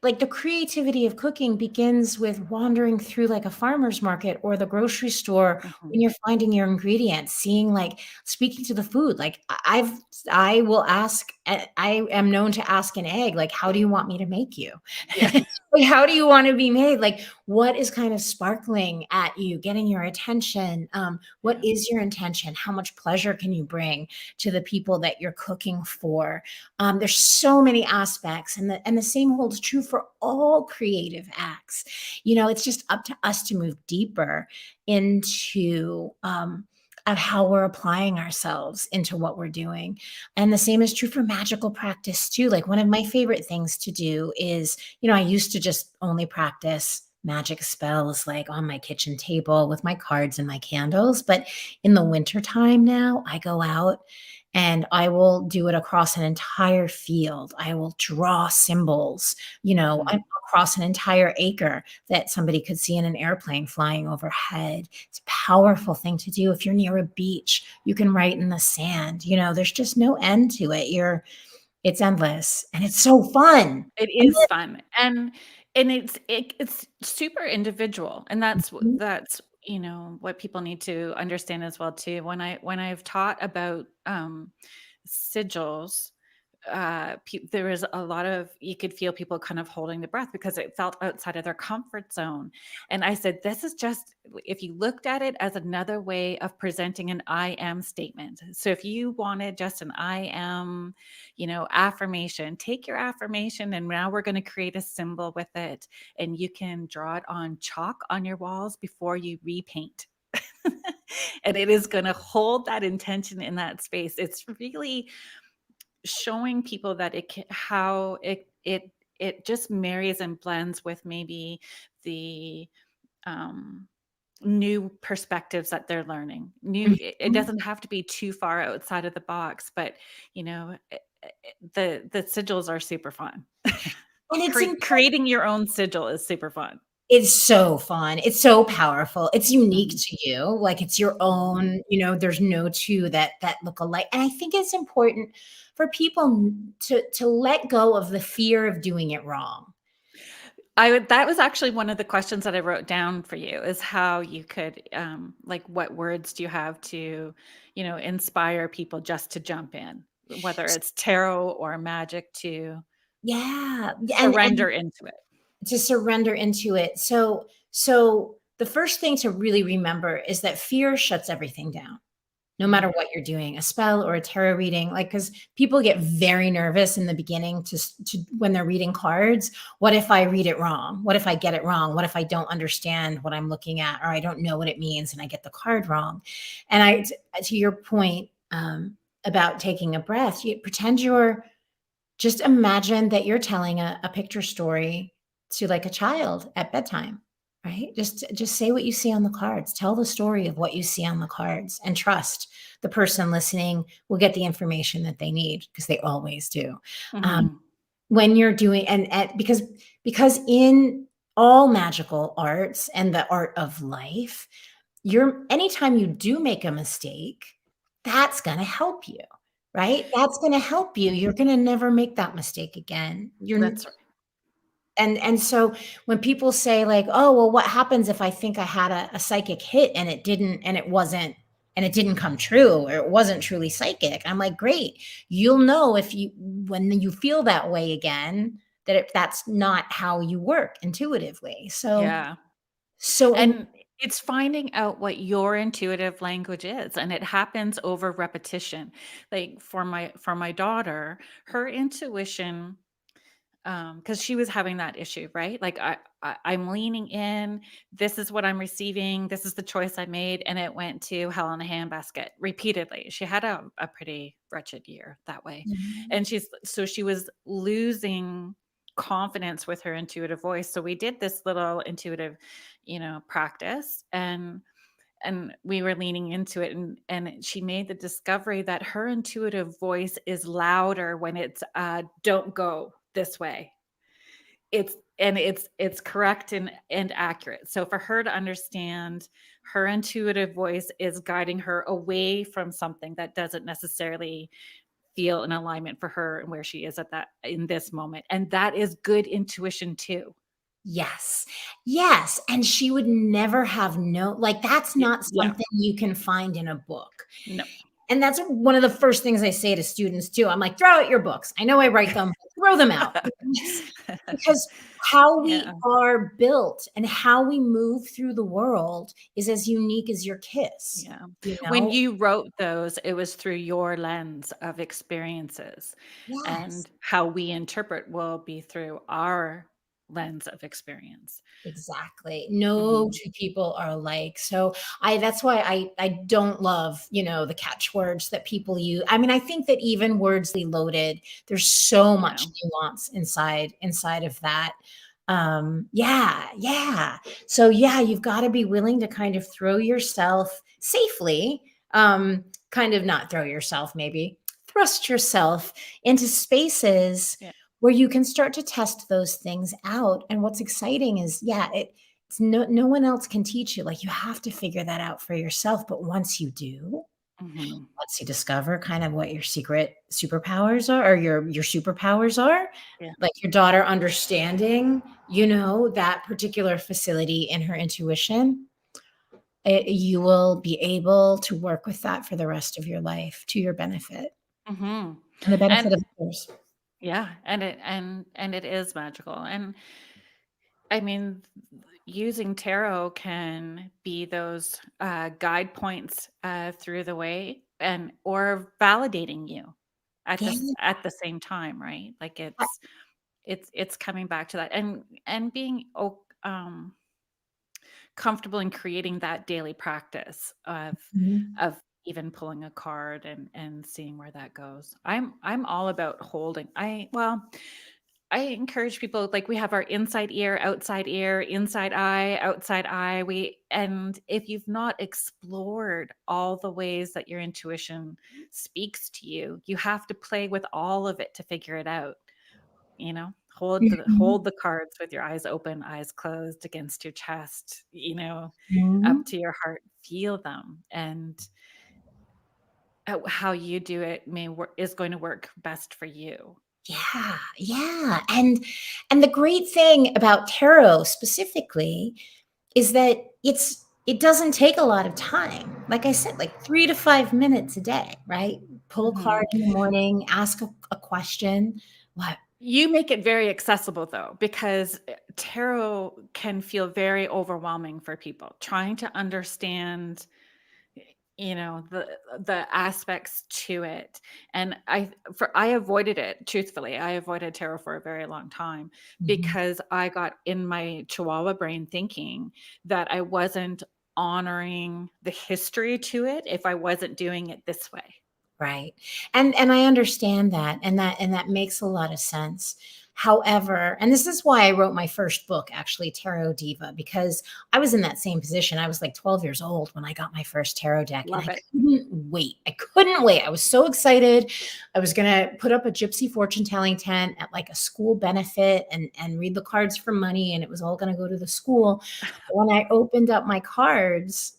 like the creativity of cooking begins with wandering through like a farmer's market or the grocery store when Mhm. you're finding your ingredients, seeing like speaking to the food. Like I will ask, I am known to ask an egg, like, how do you want me to make you? Yeah. Like, how do you want to be made? Like, what is kind of sparkling at you, getting your attention? What Yeah. is your intention? How much pleasure can you bring to the people that you're cooking for? There's so many aspects, and the same holds true for all creative acts. You know, it's just up to us to move deeper into of how we're applying ourselves into what we're doing. And the same is true for magical practice too. Like one of my favorite things to do is, you know, I used to just only practice magic spells like on my kitchen table with my cards and my candles. But in the wintertime now, I go out and I will do it across an entire field. I will draw symbols, you know, Mhm. across an entire acre that somebody could see in an airplane flying overhead. It's a powerful thing to do. If you're near a beach, you can write in the sand. You know, there's just no end to it. It's endless and it's so fun. It And is fun, and it's super individual, and then that's, you know, what people need to understand as well too. When I've taught about, sigils, there was a lot of, you could feel people kind of holding the breath because it felt outside of their comfort zone. And I said, this is just, if you looked at it as another way of presenting an I am statement. So if you wanted just an I am, you know, affirmation, take your affirmation and now we're going to create a symbol with it. And you can draw it on chalk on your walls before you repaint. And it is going to hold that intention in that space. It's really showing people that how it just marries and blends with maybe the um new perspectives that they're learning. It Mhm. doesn't have to be too far outside of the box, but you know, the sigils are super fun. And it's Creating your own sigil is super fun. It's so fun. It's so powerful. It's unique Mhm. to you. Like it's your Mhm. own, you know, there's no two that look alike. And I think it's important for people to let go of the fear of doing it wrong. I would That was actually one of the questions that I wrote down for you, is how you could, like, what words do you have to, you know, inspire people just to jump in, whether it's tarot or magic, to Yeah. And surrender into it. to surrender into it. So the first thing to really remember is that fear shuts everything down. No matter Mhm. what you're doing, a spell or a tarot reading, like, because people get very nervous in the beginning to when they're reading cards. What if I read it wrong? What if I get it wrong? What if I don't understand what I'm looking at, or I don't know what it means and I get the card wrong? And to your point about taking a breath, you pretend you're Just imagine that you're telling a picture story to like a child at bedtime, right? Just say what you see on the cards. Tell the story of what you see on the cards and trust the person listening will get the information that they need because they always do. Um, Mhm. when you're doing and because in all magical arts and the art of life, you're anytime you do make a mistake, that's going to help you, right? That's going to help you. You're going to never make that mistake again. That's right. And so when people say like, oh, well, what happens if I think I had a psychic hit and it didn't, and it didn't come true, or it wasn't truly psychic? I'm like, great. You'll know if you, when you feel that way again, that that's not how you work intuitively. Yeah. So in And it's finding out what your intuitive language is, and it happens over repetition. Like for my daughter, her intuition, because she was having that issue, right? Like I'm leaning in. This is what I'm receiving. This is the choice I made, and it went to hell in a handbasket repeatedly. She had a pretty wretched year that way, Mhm. and she was losing confidence with her intuitive voice. So we did this little intuitive, practice, and we were leaning into it, and she made the discovery that her intuitive voice is louder when it's don't go this way. It's correct and accurate. So for her to understand her intuitive voice is guiding her away from something that doesn't necessarily feel in alignment for her and where she is at that in this moment. And that is good intuition too. Yes. Yes, and she would never have like, that's not Yeah. something you can find in a book. No. And that's one of the first things I say to students too. I'm like, "Throw out your books. I know I write them, but throw them out." Because how we Yeah. are built and how we move through the world is as unique as your kiss, Yeah. you When know? you wrote those, it was through your lens of experiences, Yes. and how we interpret will be through our lens of experience. Exactly. No Mhm. two people are alike. So that's why I don't love, the catchwords that people use. I mean, I think that even words loaded, there's so Yeah. much nuance inside of that. Yeah, yeah. So yeah, you've got to be willing to kind of throw yourself safely, kind of not throw yourself, maybe thrust yourself into spaces Yeah. where you can start to test those things out. And what's exciting is, yeah, it's no one else can teach you. Like you have to figure that out for yourself. But once you do, Mhm. once you discover kind of what your secret superpowers are, or your superpowers are, Yeah. like your daughter understanding, that particular facility in her intuition, you will be able to work with that for the rest of your life to your benefit Mhm. and the benefit And of others. yeah, and it is magical. And I mean, using tarot can be those guide points through the way, and or validating you Yeah. at the same time, right? Like it's coming back to that, and being comfortable in creating that daily practice Mhm. of even pulling a card and seeing where that goes. I'm all about holding. I encourage people, like, we have our inside ear, inside eye, outside eye. And if you've not explored all the ways that your intuition speaks to you, you have to play with all of it to figure it out. Hold Mhm. the cards with your eyes open, eyes closed against your chest, up Mhm. to your heart, feel them, and how you do it is going to work best for you. Yeah, yeah, and the great thing about tarot specifically is that it doesn't take a lot of time. Like I said, like 3 to 5 minutes a day, right? Pull a card Mhm. in the morning, ask a question. What? You make it very accessible though, because tarot can feel very overwhelming for people trying to understand, the aspects to it. And I avoided it, truthfully. I avoided tarot for a very long time Mhm. because I got in my chihuahua brain thinking that I wasn't honoring the history to it if I wasn't doing it this way. Right. And I understand that, and that makes a lot of sense. However, and this is why I wrote my first book, actually, Tarot Diva, because I was in that same position. I was like 12 years old when I got my first tarot deck, and Love I it. couldn't wait. I couldn't wait. I was so excited. I was going to put up a gypsy fortune telling tent at like a school benefit and read the cards for money, and it was all going to go to the school. When I opened up my cards,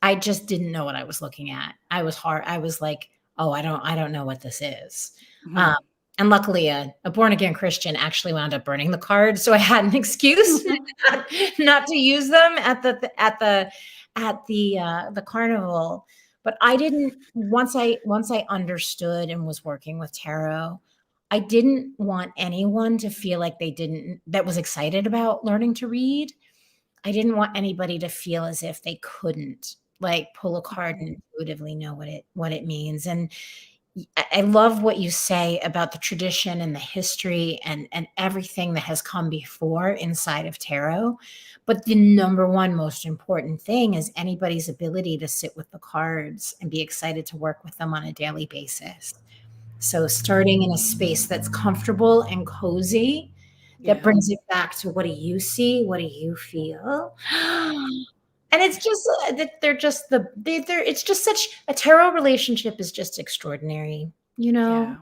I just didn't know what I was looking at. I was like, oh, I don't know what this is. Um, Mhm. and luckily, a born again Christian actually wound up burning the cards, so I had an excuse not to use them at the carnival. But I didn't once I understood and was working with tarot, I didn't want anyone to feel like they didn't that was excited about learning to read. I didn't want anybody to feel as if they couldn't, like, pull a card and Mhm. intuitively know what it means, and I love what you say about the tradition and the history and everything that has come before inside of tarot, but the number one most important thing is anybody's ability to sit with the cards and be excited to work with them on a daily basis. So starting in a space that's comfortable and cozy, that Yeah. brings it back to what do you see? What do you feel? And it's just that they're just they're it's just such a tarot relationship is just extraordinary, you know?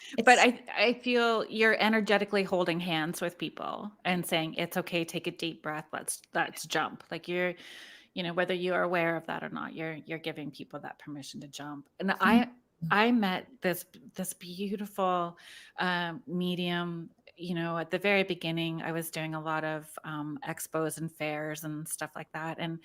Yeah. But It's I feel you're energetically holding hands with people and saying, "It's okay, take a deep breath, let's jump." Like, whether you're aware of that or not, you're giving people that permission to jump. And I met this beautiful medium. At the very beginning, I was doing a lot of expos and fairs and stuff like that, and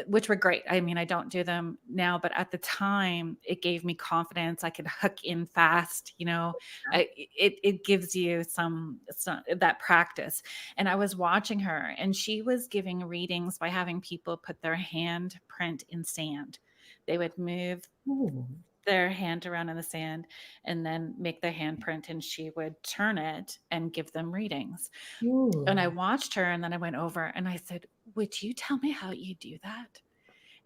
which were great. I mean, I don't do them now, but at the time, it gave me confidence. I could hook in fast. It gives you some that practice. And I was watching her, and she was giving readings by having people put their hand print in sand. They would move ooh, their hand around in the sand and then make their handprint, and she would turn it and give them readings. And I ooh, watched her, and then I went over and I said, "Would you tell me how you do that?"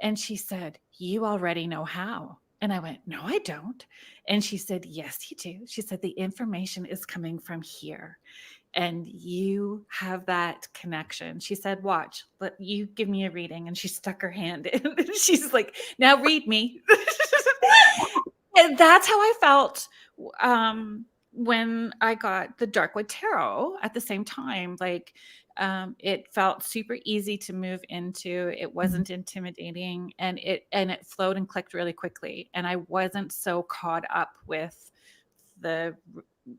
And she said, "You already know how." And I went, "No, I don't." And she said, "Yes, you do." She said, "The information is coming from here and you have that connection." She said, "Watch, let you give me a reading." And she stuck her hand in. And she's like, "Now read me." And that's how I felt when I got the Darkwood Tarot at the same time. Like, it felt super easy to move into. It mhm, wasn't intimidating, and it flowed and clicked really quickly. And I wasn't so caught up with the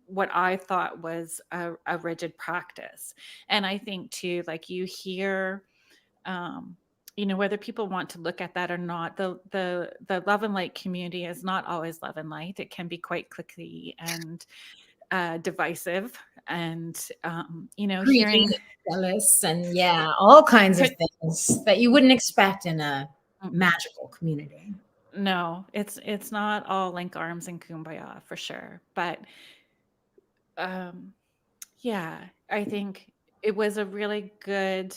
what I thought was a rigid practice. And I think too, like, you hear um, whether people want to look at that or not, the love and light community is not always love and light. It can be quite clicky and divisive, and greedy, hearing. jealous, and yeah, all kinds of things that you wouldn't expect in a Mm-mm. magical community. No, it's not all link arms and kumbaya for sure, but um, yeah, I think it was a really good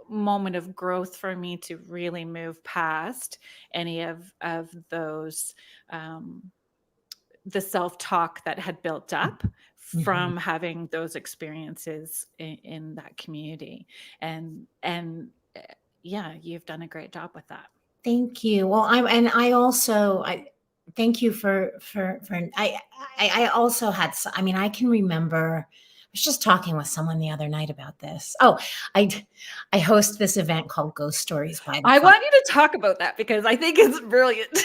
moment of growth for me to really move past any of those um, the self-talk that had built up Mhm. from having those experiences in that community. And yeah, you've done a great job with that. Thank you. Well, I also I thank you for I also had I mean, I can remember I was just talking with someone the other night about this. Oh, I host this event called Ghost Stories by the I Fire. want you to talk about that because I think it's brilliant.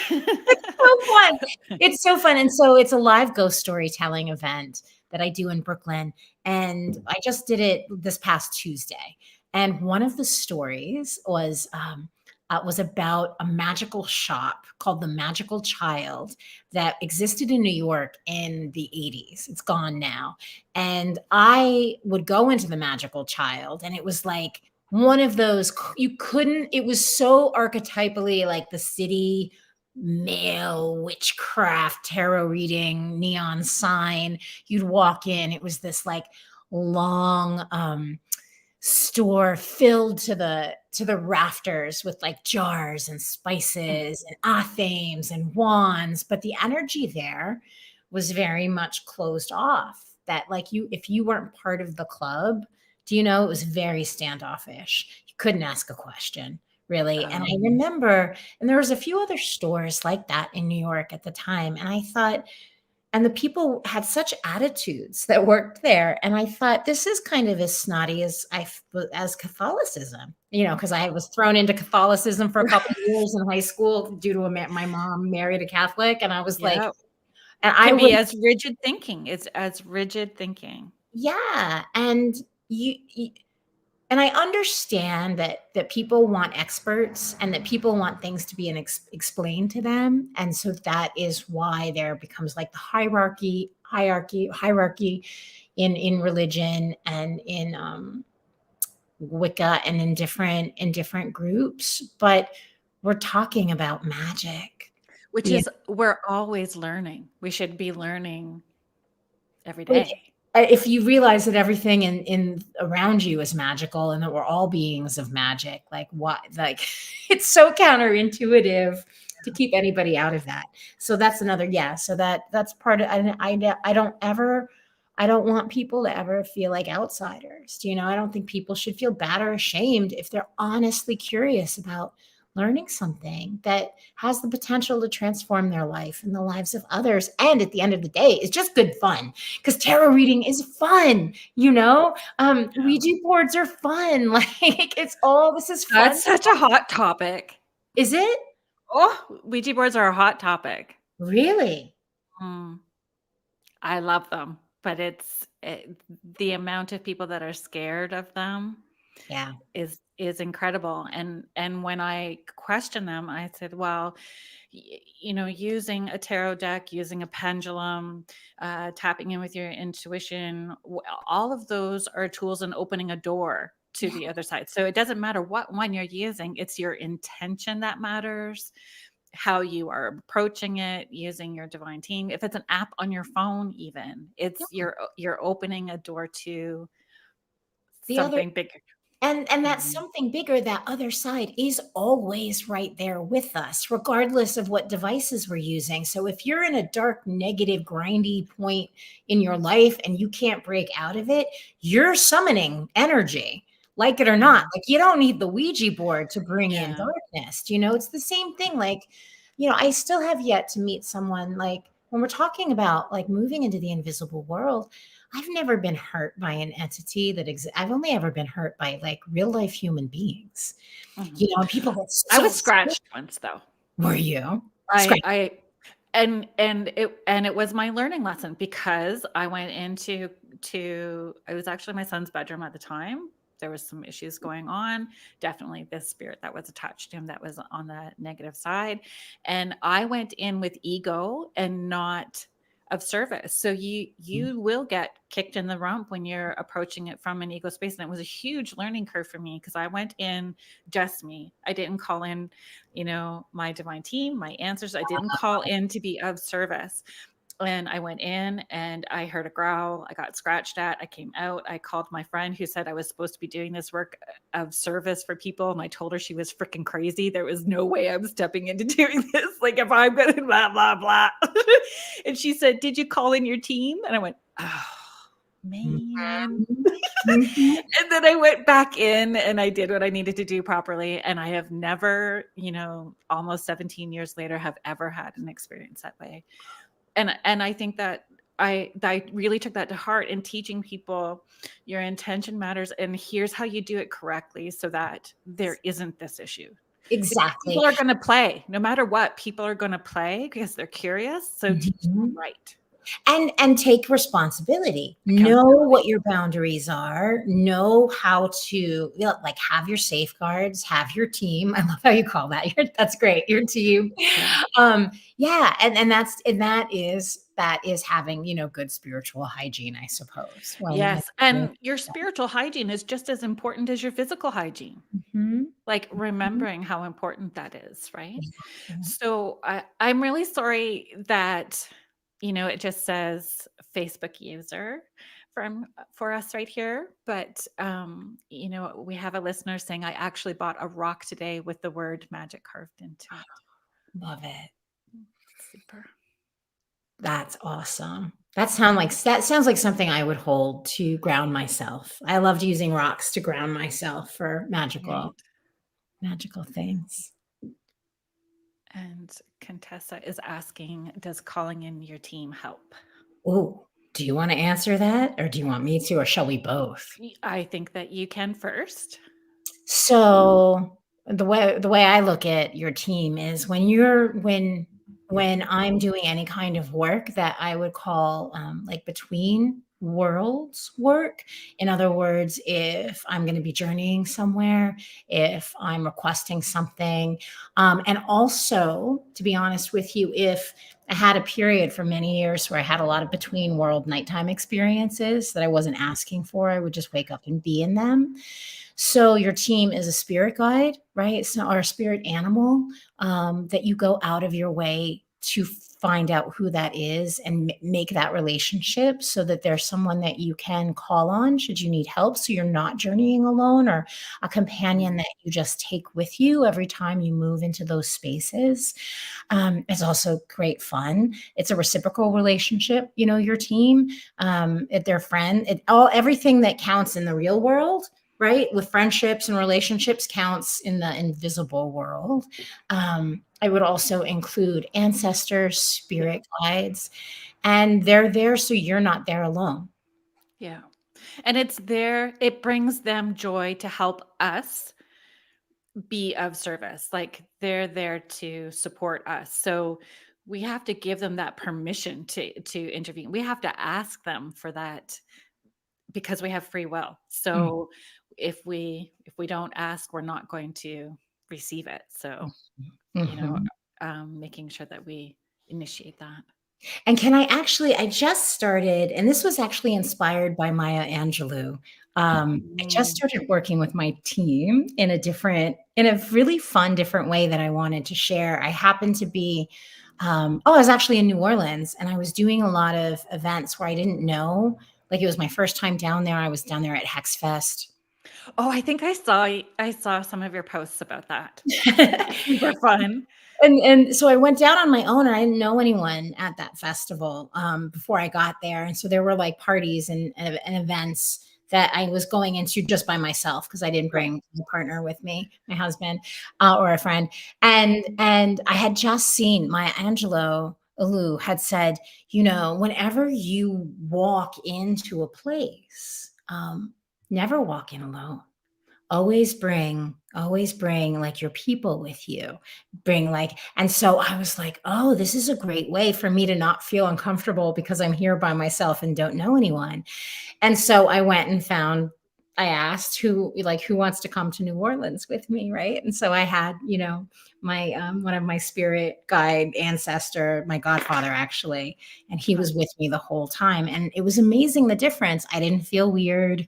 So fun. It's so fun. And so it's a live ghost storytelling event that I do in Brooklyn. And I just did it this past Tuesday. And one of the stories was about a magical shop called the Magical Child that existed in New York in the 80s. It's gone now. And I would go into the Magical Child, and it was like one of those you couldn't, it was so archetypally like the city male witchcraft tarot reading neon sign. You'd walk in, it was this like long store filled to the rafters with like jars and spices and athames and wands, but the energy there was very much closed off. That like if you weren't part of the club, do you know, it was very standoffish. You couldn't ask a question, really. And I remember, and there was a few other stores like that in New York at the time, and I thought, and the people had such attitudes that worked there. And I thought, this is kind of as snotty as Catholicism, you know, because I was thrown into Catholicism for a couple of years in high school due to my mom married a Catholic. And I was like, Yeah. and I Can be was, as rigid thinking. It's as rigid thinking. yeah. And you and I understand that people want experts and that people want things to be explained to them. And so that is why there becomes like the hierarchy in religion and in Wicca and in different groups. But we're talking about magic. Which Yeah. is, we're always learning. We should be learning every Like, day. if you realize that everything in around you is magical and that we're all beings of magic, like what, like it's so counterintuitive to keep anybody out of that. So that's another, yeah. So that's part of, I don't want people to ever feel like outsiders. You know, I don't think people should feel bad or ashamed if they're honestly curious about learning something that has the potential to transform their life and the lives of others. And at the end of the day, it's just good fun, because tarot reading is fun, you know? Ouija boards are fun. Like this is fun. That's such a hot topic. Is it? Oh, Ouija boards are a hot topic. Really? I love them, but the amount of people that are scared of them Yeah. is incredible. And when I question them, I said, well, you know, using a tarot deck, using a pendulum, tapping in with your intuition, all of those are tools in opening a door to the other side. So it doesn't matter what one you're using, it's your intention that matters, how you are approaching it, using your divine team. If it's an app on your phone, even, it's you're opening a door to The other, something bigger. and that something bigger, that other side is always right there with us, regardless of what devices we're using. So if you're in a dark, negative, grindy point in your life and you can't break out of it, you're summoning energy, like it or not. Like, you don't need the Ouija board to bring in darkness. You know, it's the same thing. Like, you know, I still have yet to meet someone, like when we're talking about like moving into the invisible world, I've never been hurt by an entity that I've only ever been hurt by like real life human beings. You know, and people get I so was scratched once, though. Were you? And it was my learning lesson, because I went into it was actually my son's bedroom at the time. There was some issues going on, definitely this spirit that was attached to him that was on the negative side. And I went in with ego and not of service. So you will get kicked in the rump when you're approaching it from an ego space. And it was a huge learning curve for me, because I went in just me. I didn't call in, you know, my divine team, my answers. I didn't call in to be of service. And I went in and I heard a growl. I got scratched at. I came out. I called my friend who said I was supposed to be doing this work of service for people. And I told her she was freaking crazy. There was no way I was stepping into doing this. Like, if I'm going to blah, blah, blah. And she said, did you call in your team? And I went, oh, man. And then I went back in and I did what I needed to do properly. And I have never, you know, almost 17 years later, have ever had an experience that way. And I think that I really took that to heart in teaching people your intention matters, and here's how you do it correctly so that there isn't this issue. Exactly. People are going to play no matter what. People are going to play because they're curious. So teach them right. And take responsibility. Know what your boundaries are. Know how to, you know, like, have your safeguards, have your team. I love how you call that. That's great. Your team. Yeah. And that is having, you know, good spiritual hygiene, I suppose. Yes. And your spiritual hygiene is just as important as your physical hygiene. Like, remembering how important that is, right? So I'm really sorry that, you know, it just says Facebook user for us right here. But we have a listener saying, I actually bought a rock today with the word magic carved into it. Love it. Super. That's awesome. That sounds like something I would hold to ground myself. I loved using rocks to ground myself for Right. magical things. And Contessa is asking, does calling in your team help? Oh, do you want to answer that, or do you want me to, or shall we both? I think that you can first. So the way I look at your team is when I'm doing any kind of work that I would call like between worlds work. In other words, if I'm going to be journeying somewhere, if I'm requesting something, and also, to be honest with you, if I had a period for many years where I had a lot of between world nighttime experiences that I wasn't asking for, I would just wake up and be in them. So your team is a spirit guide, right? So, or a spirit animal that you go out of your way to find out who that is and make that relationship so that there's someone that you can call on should you need help. So you're not journeying alone, or a companion that you just take with you every time you move into those spaces. It's also great fun. It's a reciprocal relationship, your team, their friend, everything that counts in the real world, right? With friendships and relationships counts in the invisible world. I would also include ancestors, Yeah. spirit guides, and they're there so you're not there alone. Yeah. And it brings them joy to help us be of service. Like they're there to support us. So we have to give them that permission to intervene. We have to ask them for that because we have free will. Mm, So if we don't ask, we're not going to receive it. So, you know, mhm. making sure that we initiate that. And I just started, and this was actually inspired by Maya Angelou. I just Mm. started working with my team in a really fun, different way that I wanted to share. I happened to be, I was actually in New Orleans and I was doing a lot of events where I didn't know, like it was my first time down there. I was down there at Hex Fest. Oh, I think I saw some of your posts about that. Super fun. And so I went down on my own, and I didn't know anyone at that festival, before I got there, and so there were, like, parties and events that I was going into just by myself because I didn't Right. bring my partner with me, my husband, or a friend, and I had just seen Maya Angelou had said, "Whenever you walk into a place, never walk in alone. Always bring like your people with you, and so I was like, oh, this is a great way for me to not feel uncomfortable because I'm here by myself and don't know anyone. And so I asked who wants to come to New Orleans with me, right? And so I had, my one of my spirit guide ancestor, my godfather actually, and he Nice. was with me the whole time, and it was amazing the difference. I didn't feel weird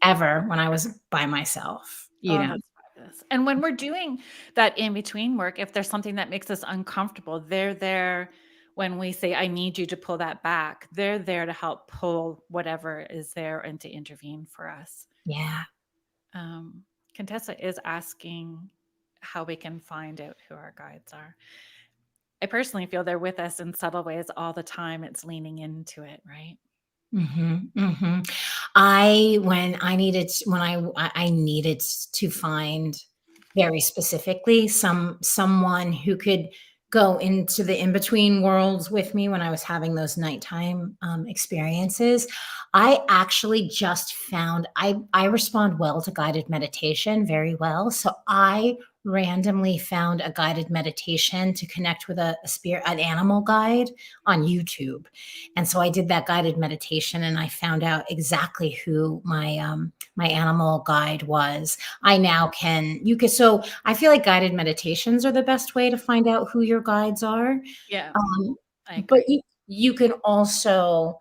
ever when I was by myself. Oh, that's fabulous. And when we're doing that in between work, if there's something that makes us uncomfortable, they're there when we say, I need you to pull that back. They're there to help pull whatever is there and to intervene for us. Yeah. Um, Contessa is asking how we can find out who our guides are. I personally feel they're with us in subtle ways all the time. It's leaning into it, right? Mhm, mhm. When I needed to find very specifically someone who could go into the in-between worlds with me when I was having those nighttime, experiences, I actually just found I respond well to guided meditation, very well, so I randomly found a guided meditation to connect with an animal guide on YouTube. And so I did that guided meditation and I found out exactly who my animal guide was. I now can you could so I feel like guided meditations are the best way to find out who your guides are. Yeah, Um, I but agree. you can also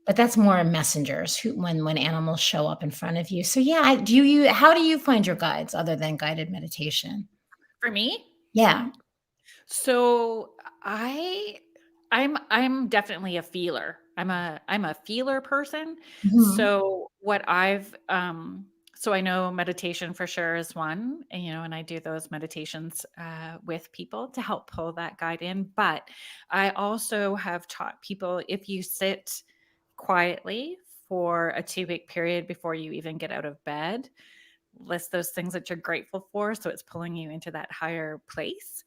but that's more in messengers when animals show up in front of you. So yeah, how do you find your guides other than guided meditation? For me, Yeah. so I'm definitely a feeler. I'm a feeler person. Mhm, So what I've so I know meditation for sure is one, and and I do those meditations with people to help pull that guide in. But I also have taught people, if you sit quietly for a 2 week period before you even get out of bed, list those things that you're grateful for. So it's pulling you into that higher place.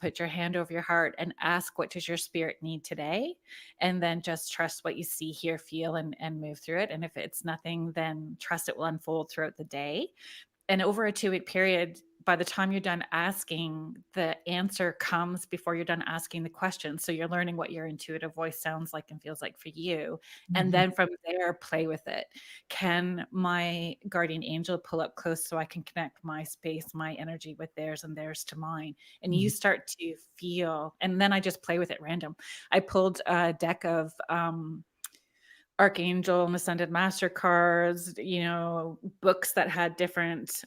Put your hand over your heart and ask, what does your spirit need today? And then just trust what you see, hear, feel, and move through it. And if it's nothing, then trust it will unfold throughout the day. And over a 2 week period, by the time you're done asking, the answer comes before you're done asking the question. So you're learning what your intuitive voice sounds like and feels like for you. And mhm, then from there, play with it. Can my guardian angel pull up close so I can connect my space, my energy with theirs and theirs to mine? And you mhm, start to feel, and then I just play with it random. I pulled a deck of Archangel and Ascended Master cards, books that had different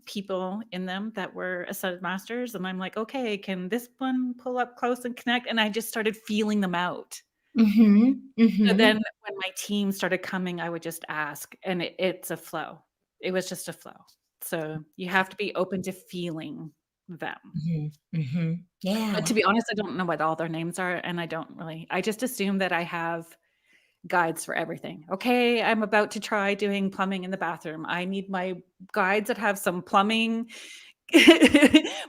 people in them that were Ascended Masters. And I'm like, okay, can this one pull up close and connect? And I just started feeling them out. mhm, So mhm. then when my team started coming, I would just ask, and it's a flow. It was just a flow. So you have to be open to feeling them. Mhm, mhm. But Yeah. to be honest, I don't know what all their names are. And I just assume that I have guides for everything. Okay, I'm about to try doing plumbing in the bathroom. I need my guides that have some plumbing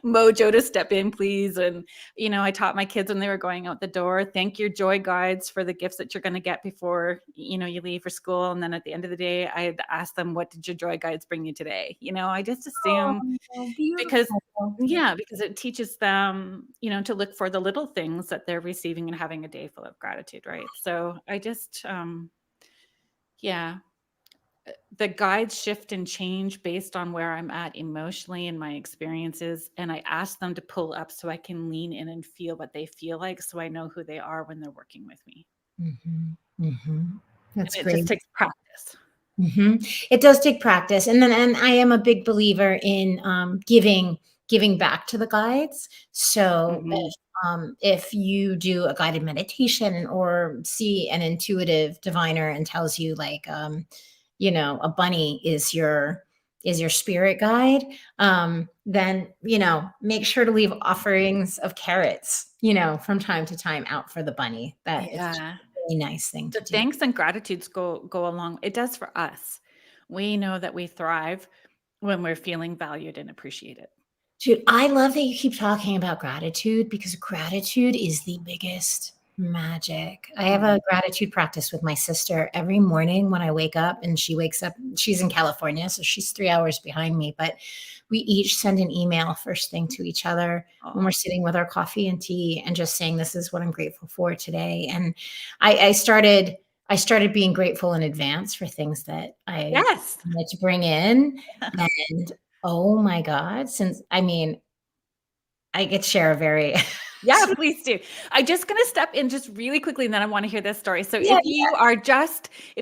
mojo to step in, please. And, I taught my kids when they were going out the door, thank your joy guides for the gifts that you're going to get before, you leave for school. And then at the end of the day, I had asked them, what did your joy guides bring you today? I just assume Oh, because beautiful. yeah, because it teaches them, to look for the little things that they're receiving and having a day full of gratitude, right? So I just yeah, the guides shift and change based on where I'm at emotionally and my experiences, and I ask them to pull up so I can lean in and feel what they feel like, so I know who they are when they're working with me. Mhm, mhm. That's And it just great. takes practice. It does take practice, and I am a big believer in giving back to the guides. So Mhm. if you do a guided meditation or see an intuitive diviner and tells you like a bunny is your spirit guide, then make sure to leave offerings of carrots from time to time out for the bunny. That it's just Yeah. a really nice thing The to do. thanks and gratitudes go along. It does for us. We know that we thrive when we're feeling valued and appreciated. Dude, I love that you keep talking about gratitude because gratitude is the biggest magic. I have Mhm. a gratitude practice with my sister every morning when I wake up, and she wakes up. She's in California, so she's 3 hours behind me. But we each send an email first thing to each other when we're Aw. sitting with our coffee and tea and just saying, "This is what I'm grateful for today." And I started being grateful in advance for things that I Yes. wanted to bring in. And oh my god, since I could share a very Yeah, please do. I'm just gonna step in just really quickly, and then I wanna hear this story. So Yeah, if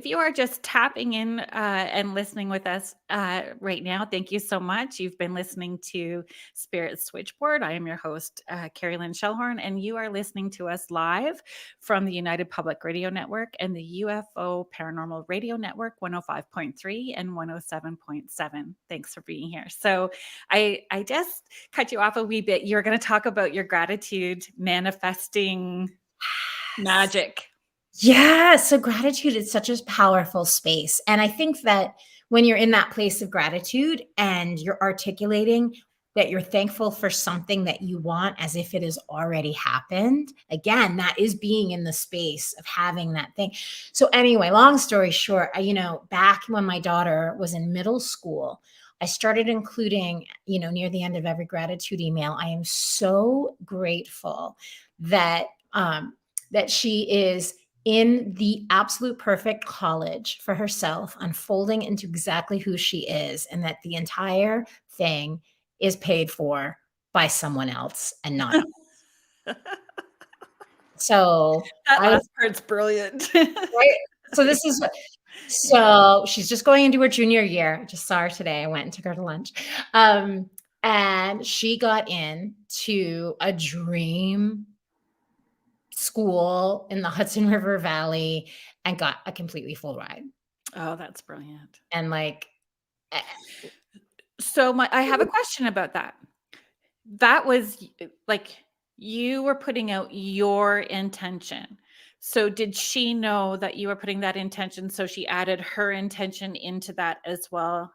you are just tapping in, and listening with us, right now, thank you so much. You've been listening to Spirit Switchboard. I am your host, Carrie Lynn Shellhorn, and you are listening to us live from the United Public Radio Network and the UFO Paranormal Radio Network, 105.3 and 107.7. Thanks for being here. So I just cut you off a wee bit. You're going to talk about your gratitude manifesting yes. magic. Yeah, so gratitude is such a powerful space, and I think that when you're in that place of gratitude and you're articulating that you're thankful for something that you want as if it has already happened, again, that is being in the space of having that thing. So anyway, long story short, back when my daughter was in middle school, I started including, near the end of every gratitude email, I am so grateful that that she is in the absolute perfect college for herself, unfolding into exactly who she is, and that the entire thing is paid for by someone else and not us. So That I was last part's brilliant. right. So this is so she's just going into her junior year. I just saw her today. I went and took her to lunch. Um, and she got in to a dream school in the Hudson River Valley and got a completely full ride. Oh, that's brilliant. And like, eh, So I have a question about that. That was like you were putting out your intention. So did she know that you were putting that intention? So she added her intention into that as well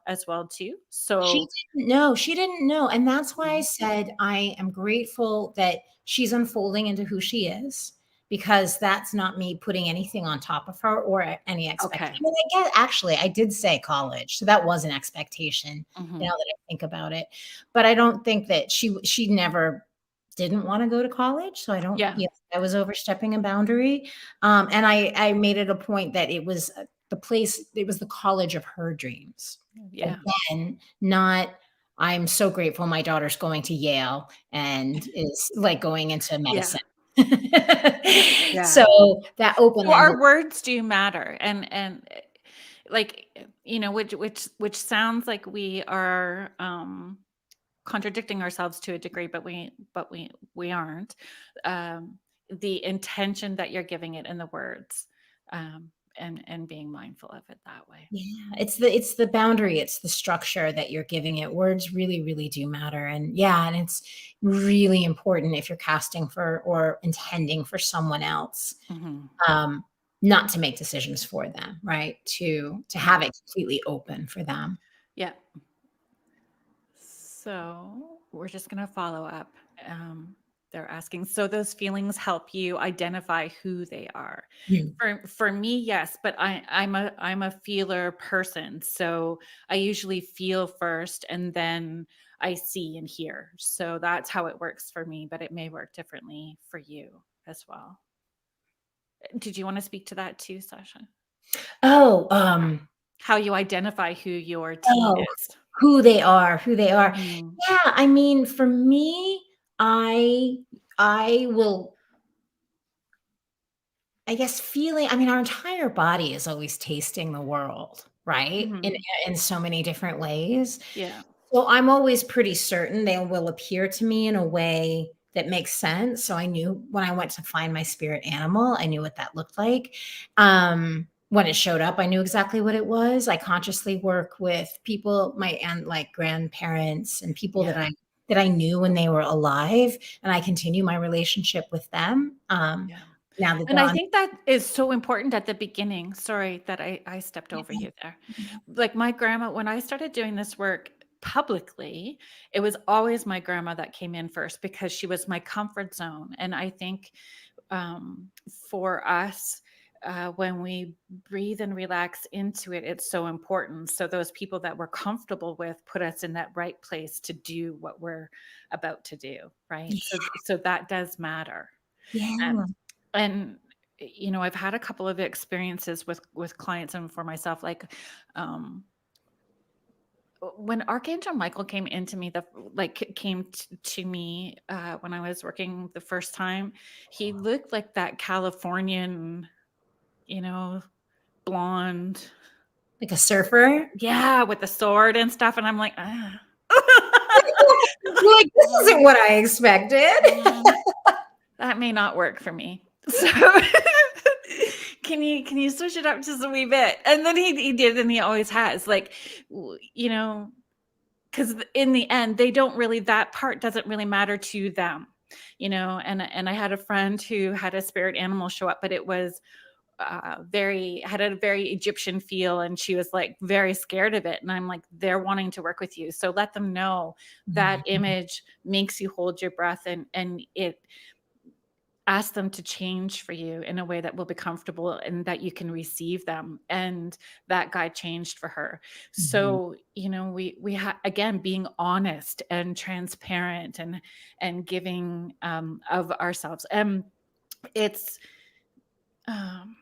too. she So she didn't know, and that's why I Mhm. said I am grateful that she's unfolding into who she is, because that's not me putting anything on top of her or any expectation. Okay. I mean, I guess actually I did say college, so that was an expectation, now Mhm. that I think about it. But I don't think that she never didn't wanna go to college, so I don't Yeah. feel I was overstepping a boundary. And I made it a point that it was, it was the college of her dreams. Yeah. Again, not, "I'm so grateful my daughter's going to Yale and is, like, going into Yeah. medicine." Yeah. So, that So open-ended. our words do matter, and like which sounds like we are contradicting ourselves to a degree, but we aren't. The intention that you're giving it in the words, and being mindful of it that way. Yeah, it's the boundary, it's the structure that you're giving it. Words really, really do matter, and yeah, and it's really important if you're casting for or intending for someone else, Mhm. um, not to make decisions for them, right? To Yeah. have it completely open for them. Yeah. So we're just going to follow up. Um, they're asking, so those feelings help you identify who they are. Mm. For me, yes, but I'm a feeler person, so I usually feel first, and then I see and hear. So that's how it works for me, but it may work differently for you as well. Did you want to speak to that too, Sasha? Oh, How you identify who your team oh, is? who they are, who they are. Mhm. Yeah, I mean, for me, I I will I guess feeling, I mean, our entire body is always tasting the world, right? Mhm. In so many different ways. Yeah. So I'm always pretty certain they will appear to me in a way that makes sense. So I knew when I went to find my spirit animal, I knew what that looked like. When it showed up, I knew exactly what it was. I consciously work with people, my aunt, like grandparents and people Yeah. that I knew when they were alive, and I continue my relationship with them. Yeah. Now that And they're I on. think that is so important at the beginning. Sorry that I stepped over Yeah. you there. Like my grandma, when I started doing this work publicly, it was always my grandma that came in first because she was my comfort zone. And I think for us, when we breathe and relax into it, it's so important. So those people that we're comfortable with put us in that right place to do what we're about to do, right? So that does matter. Yeah. Um, and I've had a couple of experiences with clients and for myself, like um, when Archangel Michael came into me, came to me when I was working the first time. He looked like that Californian, you know, blonde, Like a surfer? yeah, with the sword and stuff, and I'm like, ah. You're like, "This isn't Mm, what I expected." mm. That may not work for me. So can you switch it up just a wee bit? And then he did, and he always has. Like, because in the end, they don't really that part doesn't really matter to them, And I had a friend who had a spirit animal show up, but it was very had a very Egyptian feel, and she was like very scared of it. And I'm like, they're wanting to work with you, so let them know that Mhm. image makes you hold your breath, and it ask them to change for you in a way that will be comfortable and that you can receive them. And that guy changed for her. Mhm. So again, being honest and transparent and giving of ourselves. And it's um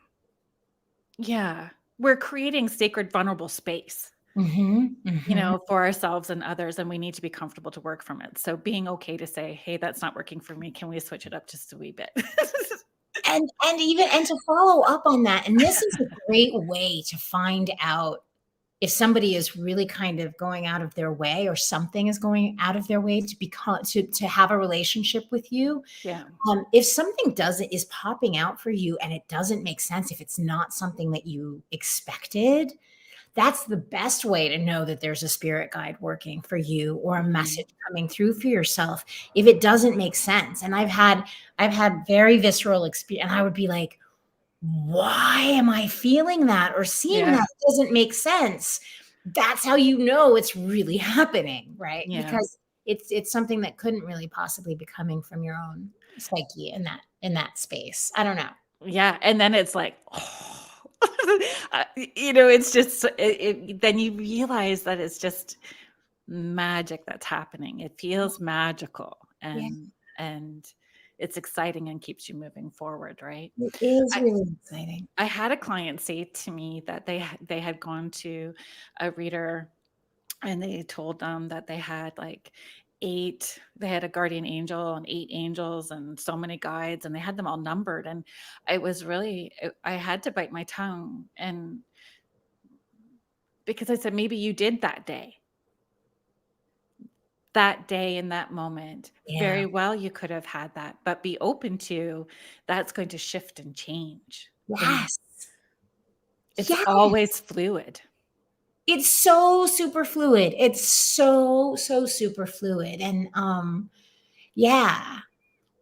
yeah, we're creating sacred vulnerable space, Mhm. Mhm. for ourselves and others, and we need to be comfortable to work from it. So being okay to say, hey, that's not working for me, can we switch it up just a wee bit? And even and to follow up on that, and this is a great way to find out if somebody is really kind of going out of their way, or something is going out of their way to become to have a relationship with you, Yeah. if something is popping out for you and it doesn't make sense, if it's not something that you expected, that's the best way to know that there's a spirit guide working for you, or a Mhm. message coming through for yourself. If it doesn't make sense, and I've had very visceral experience, and I would be like, why am I feeling that or seeing that? Yeah. It doesn't make sense. That's how you know it's really happening, right? Yeah. Because it's something that couldn't really possibly be coming from your own psyche in that space. I don't know. Yeah, and then it's like, oh. It's just then you realize that it's just magic that's happening. It feels magical, Yeah, and it's exciting and keeps you moving forward, right? it is I really exciting. I had a client say to me that they had gone to a reader, and they told them that they had like they had a guardian angel and 8 angels and so many guides, and they had them all numbered. And I was really, I had to bite my tongue, and because I said, maybe you did that day in that moment. Yeah. Very well, you could have had that, but be open to that's going to shift and change. And Yes. it's always Yes. fluid. It's so super fluid. It's so super fluid. And yeah.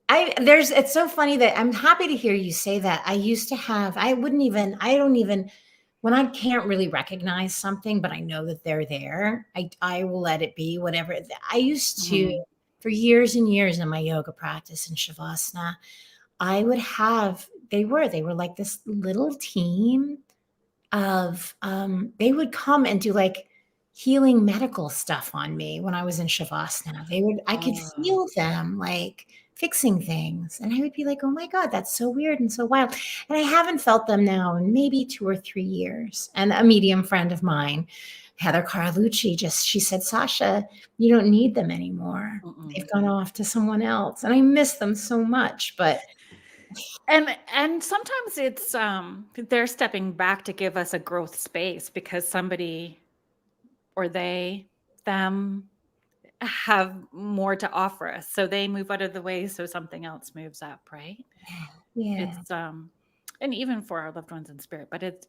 It's so funny that I'm happy to hear you say that. I used to have, I don't even, when I can't really recognize something, but I know that they're there, I will let it be, whatever. I used to, Mhm. for years and years in my yoga practice in Shavasana, I would have, they were like this little team of, they would come and do like healing medical stuff on me when I was in Shavasana. I could Oh, feel them like fixing things. And I would be like, oh my God, that's so weird and so wild. And I haven't felt them now in maybe 2 or 3 years. And a medium friend of mine, Heather Carlucci, she said, Sasha, you don't need them anymore. They've mm-mm. gone off to someone else. And I miss them so much. But And sometimes it's they're stepping back to give us a growth space because somebody or them have more to offer us. So they move out of the way so something else moves up, right? yeah, It's and even for our loved ones in spirit, but it's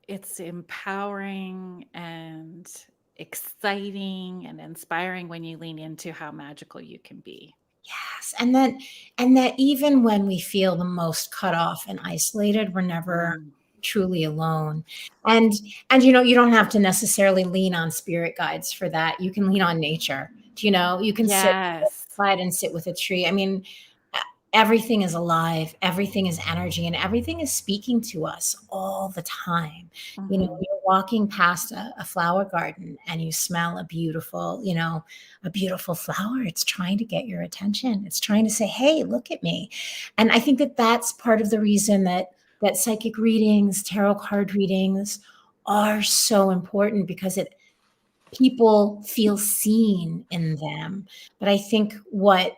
it's empowering and exciting and inspiring when you lean into how magical you can be. yes, and that even when we feel the most cut off and isolated, we're never Mm. truly alone. And you know, you don't have to necessarily lean on spirit guides for that. You can lean on nature. You know, you can sit Yes. outside and sit with a tree. I mean, e- everything is alive, everything is energy, and everything is speaking to us all the time. You know, Mhm. you're walking past a flower garden and you smell a beautiful, you know, a beautiful flower. It's trying to get your attention. It's trying to say, "Hey, look at me." And I think that that's part of the reason that psychic readings, tarot card readings are so important, because it people feel seen in them. But I think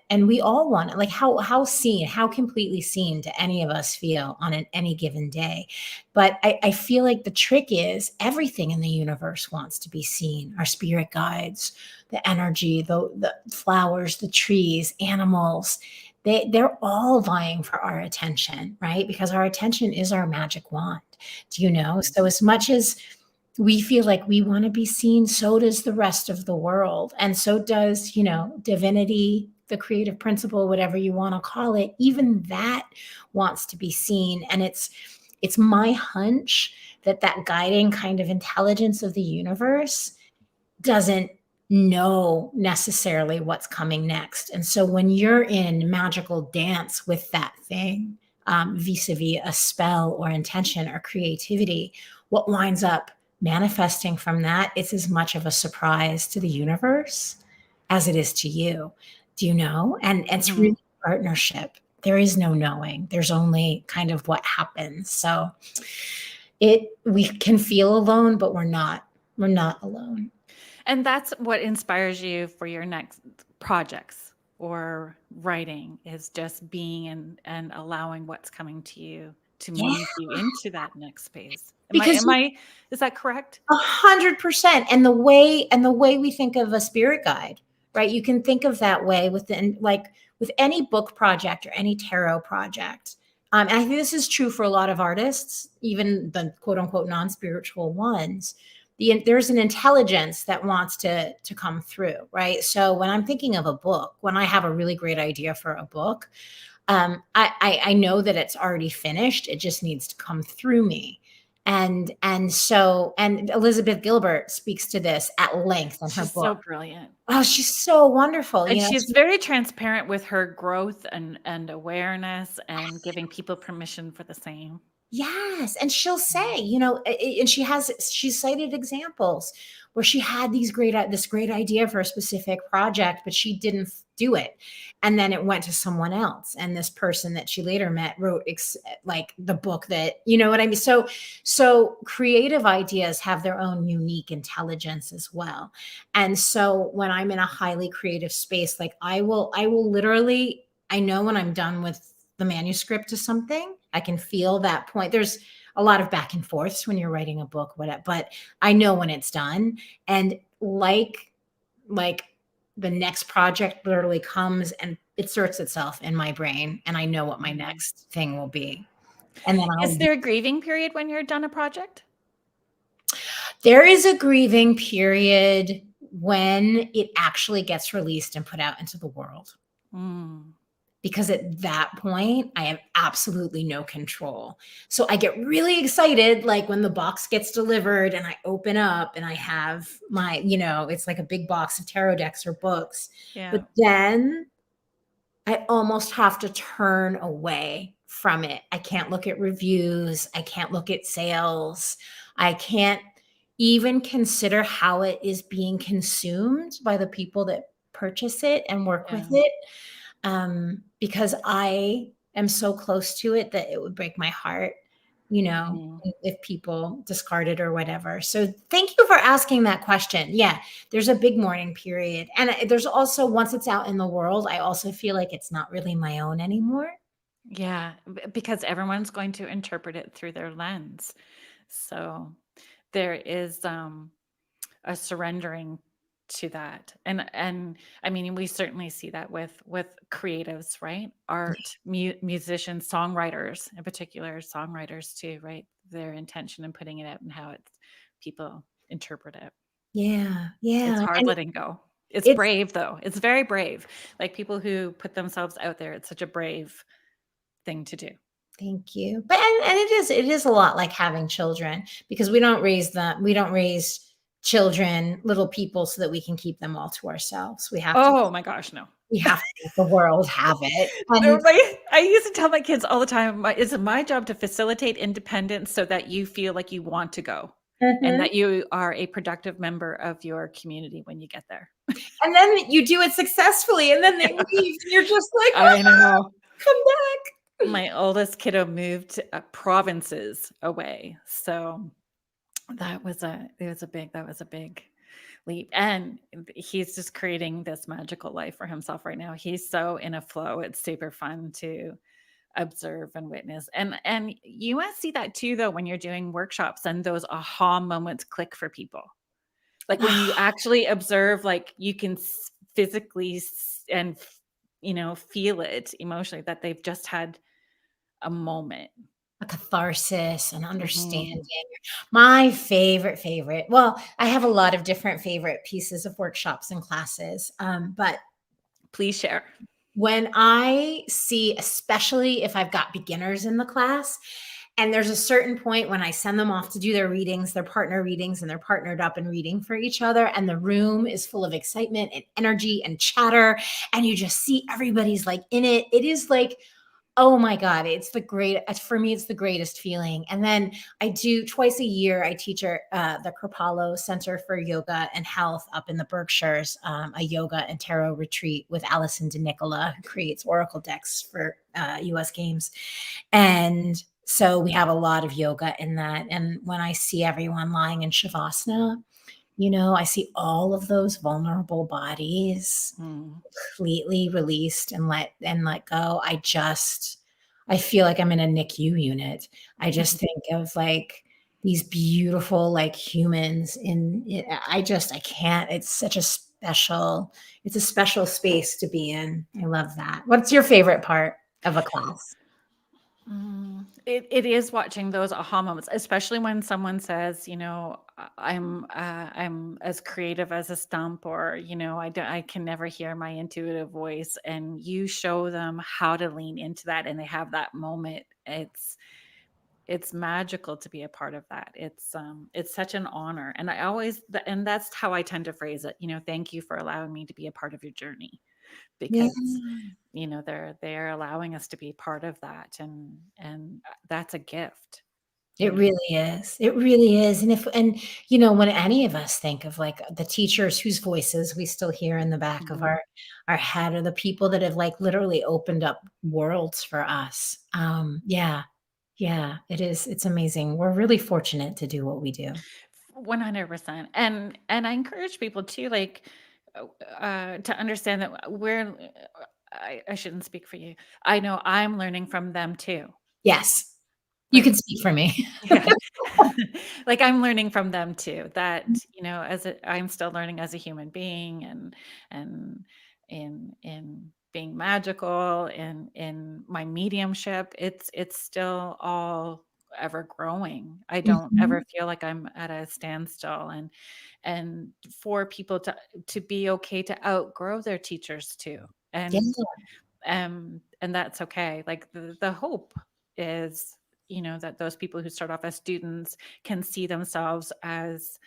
and we all want it, like how completely seen do any of us feel on any given day? But I feel like the trick is everything in the universe wants to be seen. Our spirit guides, the energy, the flowers, the trees, animals, they're all vying for our attention, right? Because our attention is our magic wand. Do you know? Mhm. So as much as we feel like we want to be seen, so does the rest of the world. And so does, you know, divinity, the creative principle, whatever you want to call it. Even that wants to be seen. And it's my hunch that that guiding kind of intelligence of the universe doesn't know necessarily what's coming next. And so when you're in magical dance with that thing, vis-a-vis a spell or intention or creativity, what winds up manifesting from that is as much of a surprise to the universe as it is to you. Do you know? And it's really Mhm. partnership. There is no knowing. There's only kind of what happens. So we can feel alone, but we're not. We're not alone. And that's what inspires you for your next projects or writing, is just being and allowing what's coming to you to Yeah. move you into that next phase. Because Is that correct? 100%. And the way we think of a spirit guide, right? You can think of that way within, like, with any book project or any tarot project. And I think this is true for a lot of artists, even the quote unquote non-spiritual ones. There's an intelligence that wants to come through, right? So when I'm thinking of a book, when I have a really great idea for a book, I know that it's already finished. It just needs to come through me. And Elizabeth Gilbert speaks to this at length in her She's book. so brilliant. Oh, she's so wonderful. And she's very transparent with her growth and awareness and giving people permission for the same. Yes, and she'll say, and she's cited examples where she had this great idea for a specific project, but she didn't do it, and then it went to someone else, and this person that she later met wrote like the book that, you know what I mean. So creative ideas have their own unique intelligence as well, and so when I'm in a highly creative space, like I will literally, I know when I'm done with the manuscript to something. I can feel that point. There's a lot of back and forths when you're writing a book, whatever, but I know when it's done. And like the next project literally comes and it sorts itself in my brain, and I know what my next thing will be. And then Is there a grieving period when you're done a project? There is a grieving period when it actually gets released and put out into the world. Because at that point, I have absolutely no control. So I get really excited, like when the box gets delivered and I open up and I have my, it's like a big box of tarot decks or books. Yeah. But then I almost have to turn away from it. I can't look at reviews. I can't look at sales. I can't even consider how it is being consumed by the people that purchase it and work with it. Because I am so close to it that it would break my heart, if people discard it or whatever. So thank you for asking that question. Yeah, there's a big mourning period. And there's also, once it's out in the world, I also feel like it's not really my own anymore. Yeah, because everyone's going to interpret it through their lens. So there is a surrendering to that. And I mean, we certainly see that with creatives, right? Art, musicians, songwriters, in particular, songwriters too, right? Their intention in putting it out and how people interpret it. Yeah. It's Yeah. hard letting go. It's brave though. It's very brave. Like people who put themselves out there, it's such a brave thing to do. Thank you. But and it is a lot like having children, because we don't raise children, little people, so that we can keep them all to ourselves. We have to Oh my gosh, no. we have to let the world have it. No, And I used to tell my kids all the time, it's my job to facilitate independence so that you feel like you want to go and that you are a productive member of your community when you get there. and then you do it successfully, and then they leave. And you're just like, I know. Come back. My oldest kiddo moved provinces away, so that was a big leap, and he's just creating this magical life for himself right now. He's so in a flow. It's super fun to observe and witness, and you must see that too, though, when you're doing workshops and those aha moments click for people, like when you actually observe, like you can physically and feel it emotionally that they've just had a moment, A catharsis, and understanding. My favorite. Well, I have a lot of different favorite pieces of workshops and classes, but please share. when I see, especially if I've got beginners in the class, and there's a certain point when I send them off to do their readings, their partner readings, and they're partnered up and reading for each other, and the room is full of excitement and energy and chatter, and you just see everybody's like in it. It is like, oh my God, for me, it's the greatest feeling. And then I do twice a year, I teach the Kripalu Center for Yoga and Health up in the Berkshires, a yoga and tarot retreat with Allison DeNicola, who creates oracle decks for US Games. And so we have a lot of yoga in that. And when I see everyone lying in Shavasana, I see all of those vulnerable bodies completely released and let go. I feel like I'm in a NICU unit. I just think of like these beautiful like humans I can't. It's a special space to be in. I love that. What's your favorite part of a class? It is watching those aha moments, especially when someone says, I'm as creative as a stump, or I can never hear my intuitive voice, and you show them how to lean into that, and they have that moment. It's magical to be a part of that. It's such an honor, and and that's how I tend to phrase it. Thank you for allowing me to be a part of your journey, Yeah. because they're allowing us to be part of that, and that's a gift. It really is. It really is. When any of us think of like the teachers whose voices we still hear in the back of Mhm. our head, or the people that have like literally opened up worlds for us. Yeah. Yeah, it is. It's amazing. We're really fortunate to do what we do. 100%. And I encourage people to to understand that I shouldn't speak for you. I know I'm learning from them too. Yes. You Like, can speak for me. yeah. Like, I'm learning from them too, that, I'm still learning as a human being, and in being magical, and in my mediumship. It's still all ever growing. I don't ever Mhm. feel like I'm at a standstill, and for people to be okay to outgrow their teachers too. Yeah. And that's okay. Like, the hope is, that those people who start off as students can see themselves as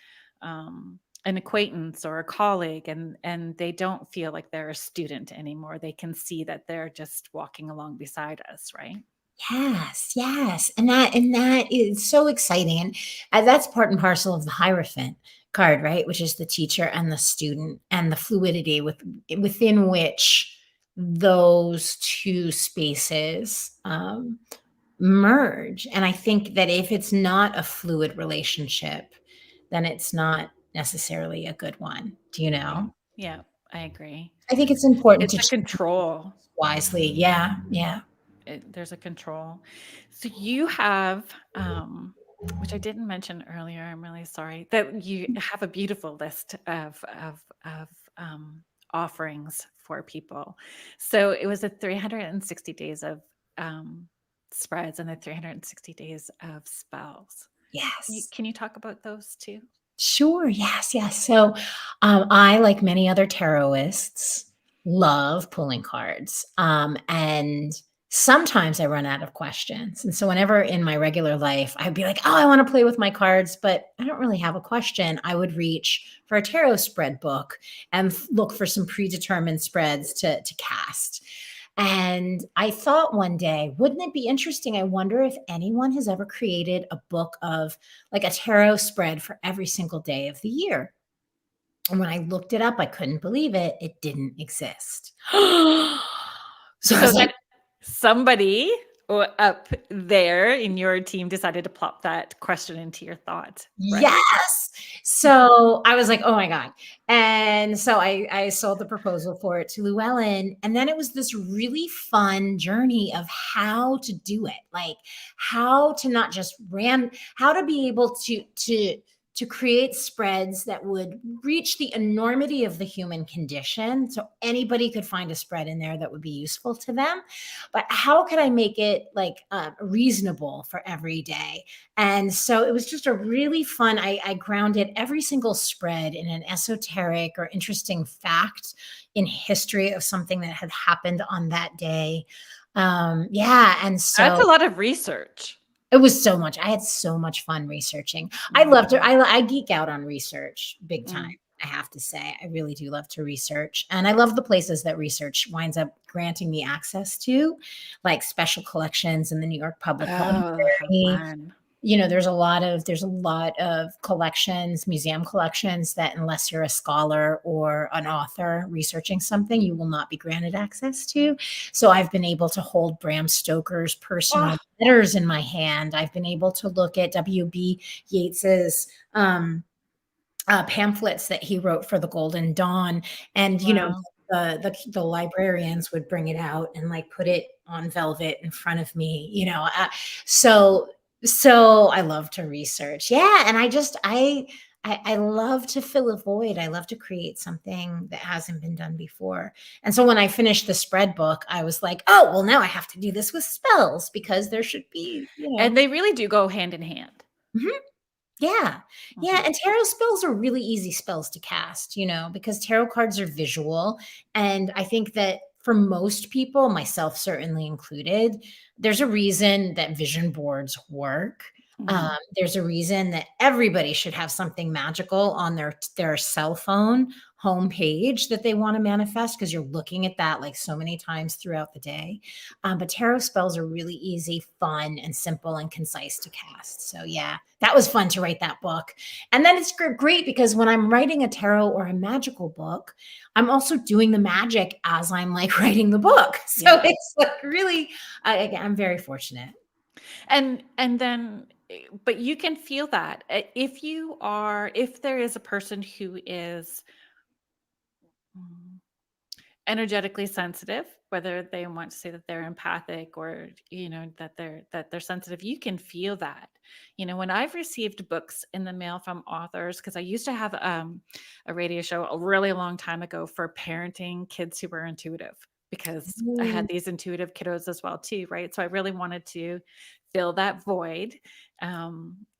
an acquaintance or a colleague, and they don't feel like they're a student anymore. They can see that they're just walking along beside us, right? Yes, yes, and that is so exciting, and that's part and parcel of the Hierophant card, right? Which is the teacher and the student, and the fluidity within which those two spaces merge. And I think that if it's not a fluid relationship, then it's not necessarily a good one. Do you Yeah. know? Yeah, I agree. I think it's important It's to a choose control. wisely. Yeah, yeah. There's a control. So you have, which I didn't mention earlier. I'm really sorry that you have a beautiful list of offerings for people. So it was a 360 days of spreads, and the 360 days of spells. Yes. Can you talk about those too? Sure. Yes. Yes. So, I, like many other tarotists, love pulling cards. And sometimes I run out of questions. And so, whenever in my regular life I'd be like, oh, I want to play with my cards, but I don't really have a question, I would reach for a tarot spread book and look for some predetermined spreads to cast. And I thought one day, wouldn't it be interesting? I wonder if anyone has ever created a book of like a tarot spread for every single day of the year. And when I looked it up, I couldn't believe it. It didn't exist. So I So was like, that somebody up there in your team decided to plop that question into your thought, right? yes. So I was like, oh my God. And so I sold the proposal for it to Llewellyn. And then it was this really fun journey of how to do it, like how to not just how to be able to create spreads that would reach the enormity of the human condition. So anybody could find a spread in there that would be useful to them. But how could I make it like reasonable for every day? And so it was just a really fun, I grounded every single spread in an esoteric or interesting fact in history of something that had happened on that day. Yeah. And That's so a lot of research. it was so much. I had so much fun researching. I love to, Mhm. I geek out on research big time. Mm. I have to say, I really do love to research. And I love the places that research winds up granting me access to, like special collections in the New York Public Oh, how Library. fun. There's a lot of collections, museum collections, that unless you're a scholar or an author researching something, you will not be granted access to. So I've been able to hold Bram Stoker's Oh, personal letters in my hand. I've been able to look at W.B. Yeats's pamphlets that he wrote for the Golden Dawn, and wow. the librarians would bring it out and like put it on velvet in front of me, so I love to research. Yeah, and I love to fill a void. I love to create something that hasn't been done before. And so when I finished the spread book, I was like, oh, well, now I have to do this with spells because there should be, And they really do go hand in hand. Mhm. Yeah. Yeah, Mhm. and tarot spells are really easy spells to cast, because tarot cards are visual, and I think that for most people, myself certainly included, there's a reason that vision boards work. Mhm. There's a reason that everybody should have something magical on their cell phone homepage that they want to manifest because you're looking at that like so many times throughout the day. But tarot spells are really easy, fun, and simple and concise to cast. So yeah, that was fun to write that book. And then it's great because when I'm writing a tarot or a magical book, I'm also doing the magic as I'm like writing the book. So Yeah. it's like really, I'm very fortunate. And then but you can feel that if there is a person who is mm, energetically sensitive, whether they want to say that they're empathic or that they're sensitive, you can feel that. When I've received books in the mail from authors, because I used to have a radio show a really long time ago for parenting kids who were intuitive, because I had Ooh. these intuitive kiddos as well too, right? So I really wanted to fill that void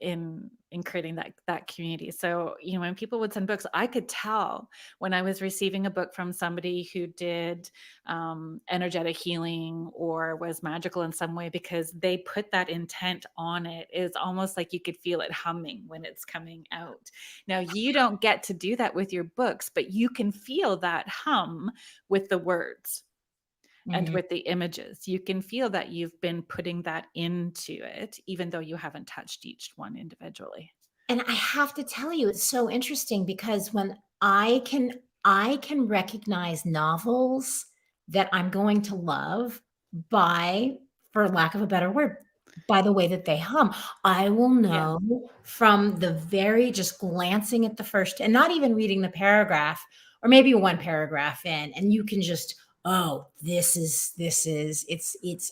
in creating that community. So when people would send books, I could tell when I was receiving a book from somebody who did energetic healing or was magical in some way, because they put that intent on it. It's almost like you could feel it humming when it's coming out. Now, you don't get to do that with your books, but you can feel that hum with the words and Mhm. with the images. You can feel that you've been putting that into it, even though you haven't touched each one individually. And I have to tell you, it's so interesting because when I can recognize novels that I'm going to love by, for lack of a better word, by the way that they hum. I will Yeah. know from the very just glancing at the first and not even reading the paragraph or maybe one paragraph in, and you can just, oh, it's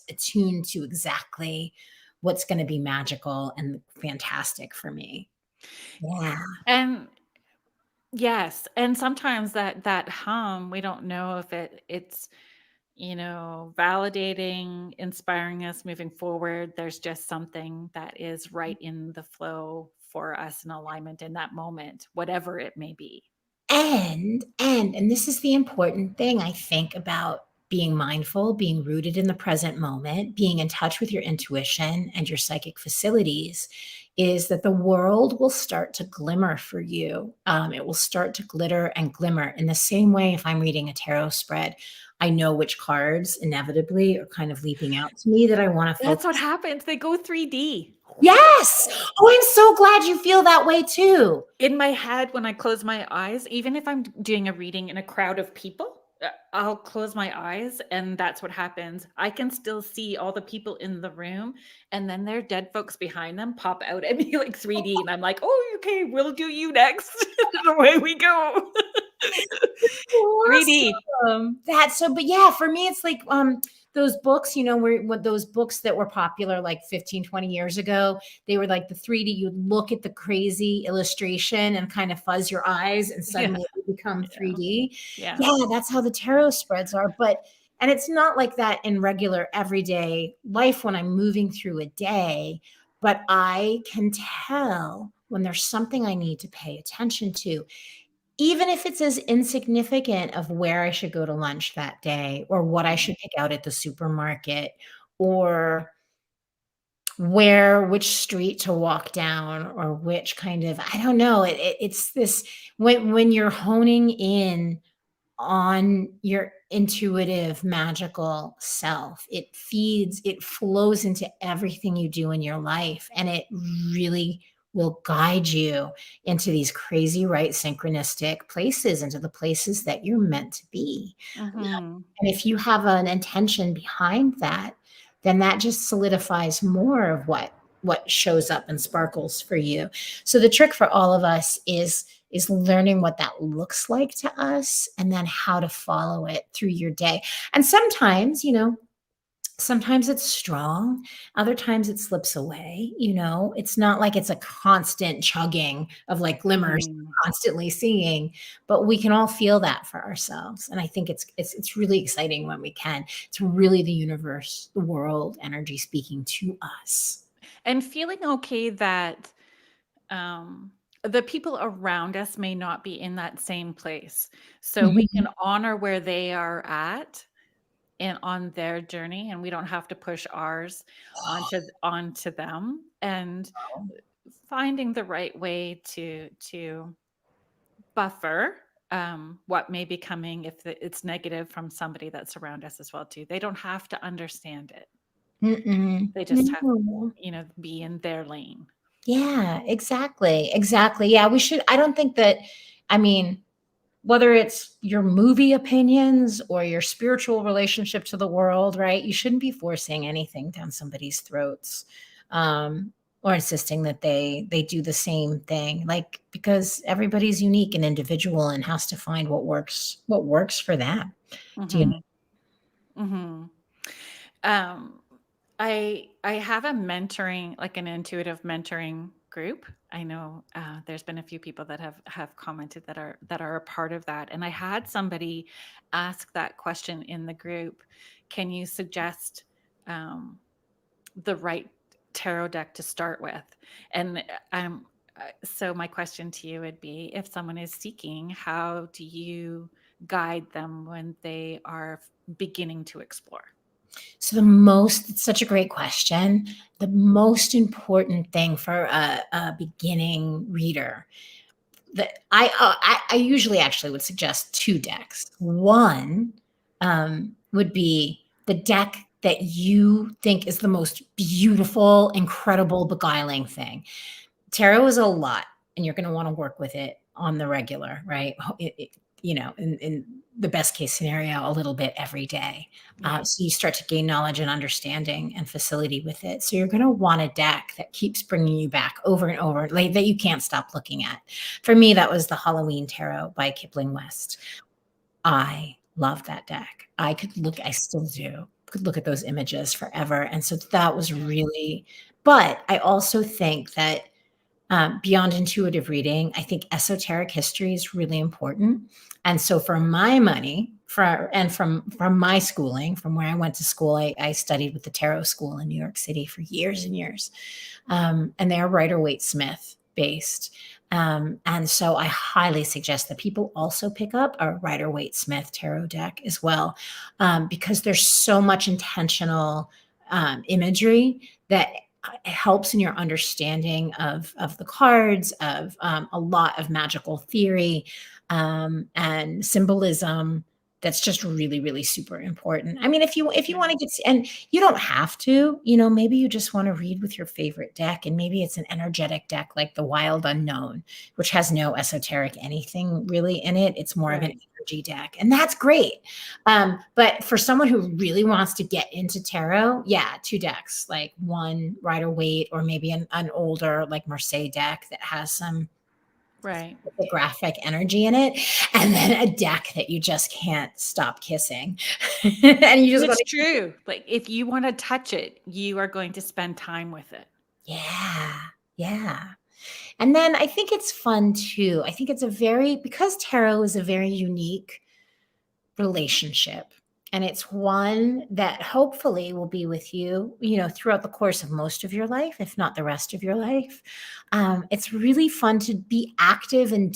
attuned to exactly what's going to be magical and fantastic for me. Yeah. And yes, and sometimes that hum, we don't know if it's validating, inspiring us moving forward. There's just something that is right in the flow for us in alignment in that moment, whatever it may be. And this is the important thing I think about being mindful, being rooted in the present moment, being in touch with your intuition and your psychic facilities, is that the world will start to glimmer for you. It will start to glitter and glimmer in the same way. If I'm reading a tarot spread, I know which cards inevitably are kind of leaping out to me that I want to That's what focus. happens. They go 3D. Yes. Oh, I'm so glad you feel that way too. In my head, when I close my eyes, even if I'm doing a reading in a crowd of people, I'll close my eyes and that's what happens. I can still see all the people in the room, and then their dead folks behind them pop out at me like 3D, and I'm like, "Oh, okay, we'll do you next." And away we go. 3D. That's so, but yeah, for me, it's like, those books, where what those books that were popular like 15, 20 years ago, they were like the 3D, you look at the crazy illustration and kind of fuzz your eyes and Yeah, suddenly it become yeah, 3D. yeah. Yeah, that's how the tarot spreads are. And it's not like that in regular everyday life when I'm moving through a day, but I can tell when there's something I need to pay attention to, even if it's as insignificant of where I should go to lunch that day or what I Mhm. should pick out at the supermarket or which street to walk down or which kind of, I don't know, it's this, when you're honing in on your intuitive, magical self. It flows into everything you do in your life, and it really will guide you into these crazy, right, synchronistic places, into the places that you're meant to be. Mhm. And if you have an intention behind that, then that just solidifies more of what shows up and sparkles for you. So the trick for all of us is is learning what that looks like to us and then how to follow it through your day. And sometimes, sometimes it's strong, other times it slips away. It's not like it's a constant chugging of like glimmers Mhm. constantly seeing, but we can all feel that for ourselves. And I think it's really exciting when we can. It's really the universe, the world energy speaking to us. And feeling okay that the people around us may not be in that same place. So we can Mhm. honor where they are at and on their journey, and we don't have to push ours onto them, and finding the right way to buffer what may be coming if it's negative from somebody that's around us as well too. They don't have to understand it. Mm-mm. They just have, No. be in their lane. Yeah, exactly. Exactly. Yeah, I don't think that, I mean, whether it's your movie opinions or your spiritual relationship to the world, right? You shouldn't be forcing anything down somebody's throats, or insisting that they do the same thing. Like, because everybody's unique and individual and has to find what works for them. Do you know? Mhm. Mhm. Um, I have a mentoring, like an intuitive mentoring group. I know there's been a few people that have commented that are a part of that, and I had somebody ask that question in the group. Can you suggest um, the right tarot deck to start with? And so my question to you would be: if someone is seeking, how do you guide them when they are beginning to explore? So it's such a great question. The most important thing for a beginning reader that I usually actually would suggest two decks. One would be the deck that you think is the most beautiful, incredible, beguiling thing. Tarot is a lot, and you're going to want to work with it on the regular, right? In the best case scenario, a little bit every day. Right. So you start to gain knowledge and understanding and facility with it. So you're going to want a deck that keeps bringing you back over and over, like that you can't stop looking at. For me, that was the Halloween Tarot by Kipling West. I love that deck. I still do, could look at those images forever. And so that was really, but I also think that beyond intuitive reading, I think esoteric history is really important. And so for my money, from my schooling, from where I went to school, I studied with the Tarot School in New York City for years and years. And they're Rider Waite Smith based. And so I highly suggest that people also pick up a Rider Waite Smith tarot deck as well, because there's so much intentional imagery that helps in your understanding of the cards, of a lot of magical theory, and symbolism. That's just really, really super important. I mean, if you want to get, and you don't have to, maybe you just want to read with your favorite deck, and maybe it's an energetic deck like the Wild Unknown, which has no esoteric anything really in it. It's more of an Right. energy deck, and that's great. But for someone who really wants to get into tarot, yeah, two decks, like one Rider Waite or maybe an older like Marseille deck that has some Right. graphic energy in it, and then a deck that you just can't stop kissing. And you just want It's to, true. Like, if you wanna touch it, you are going to spend time with it. yeah, yeah. And then I think it's fun too. I think because tarot is a very unique relationship. And it's one that hopefully will be with you, throughout the course of most of your life, if not the rest of your life. It's really fun to be active and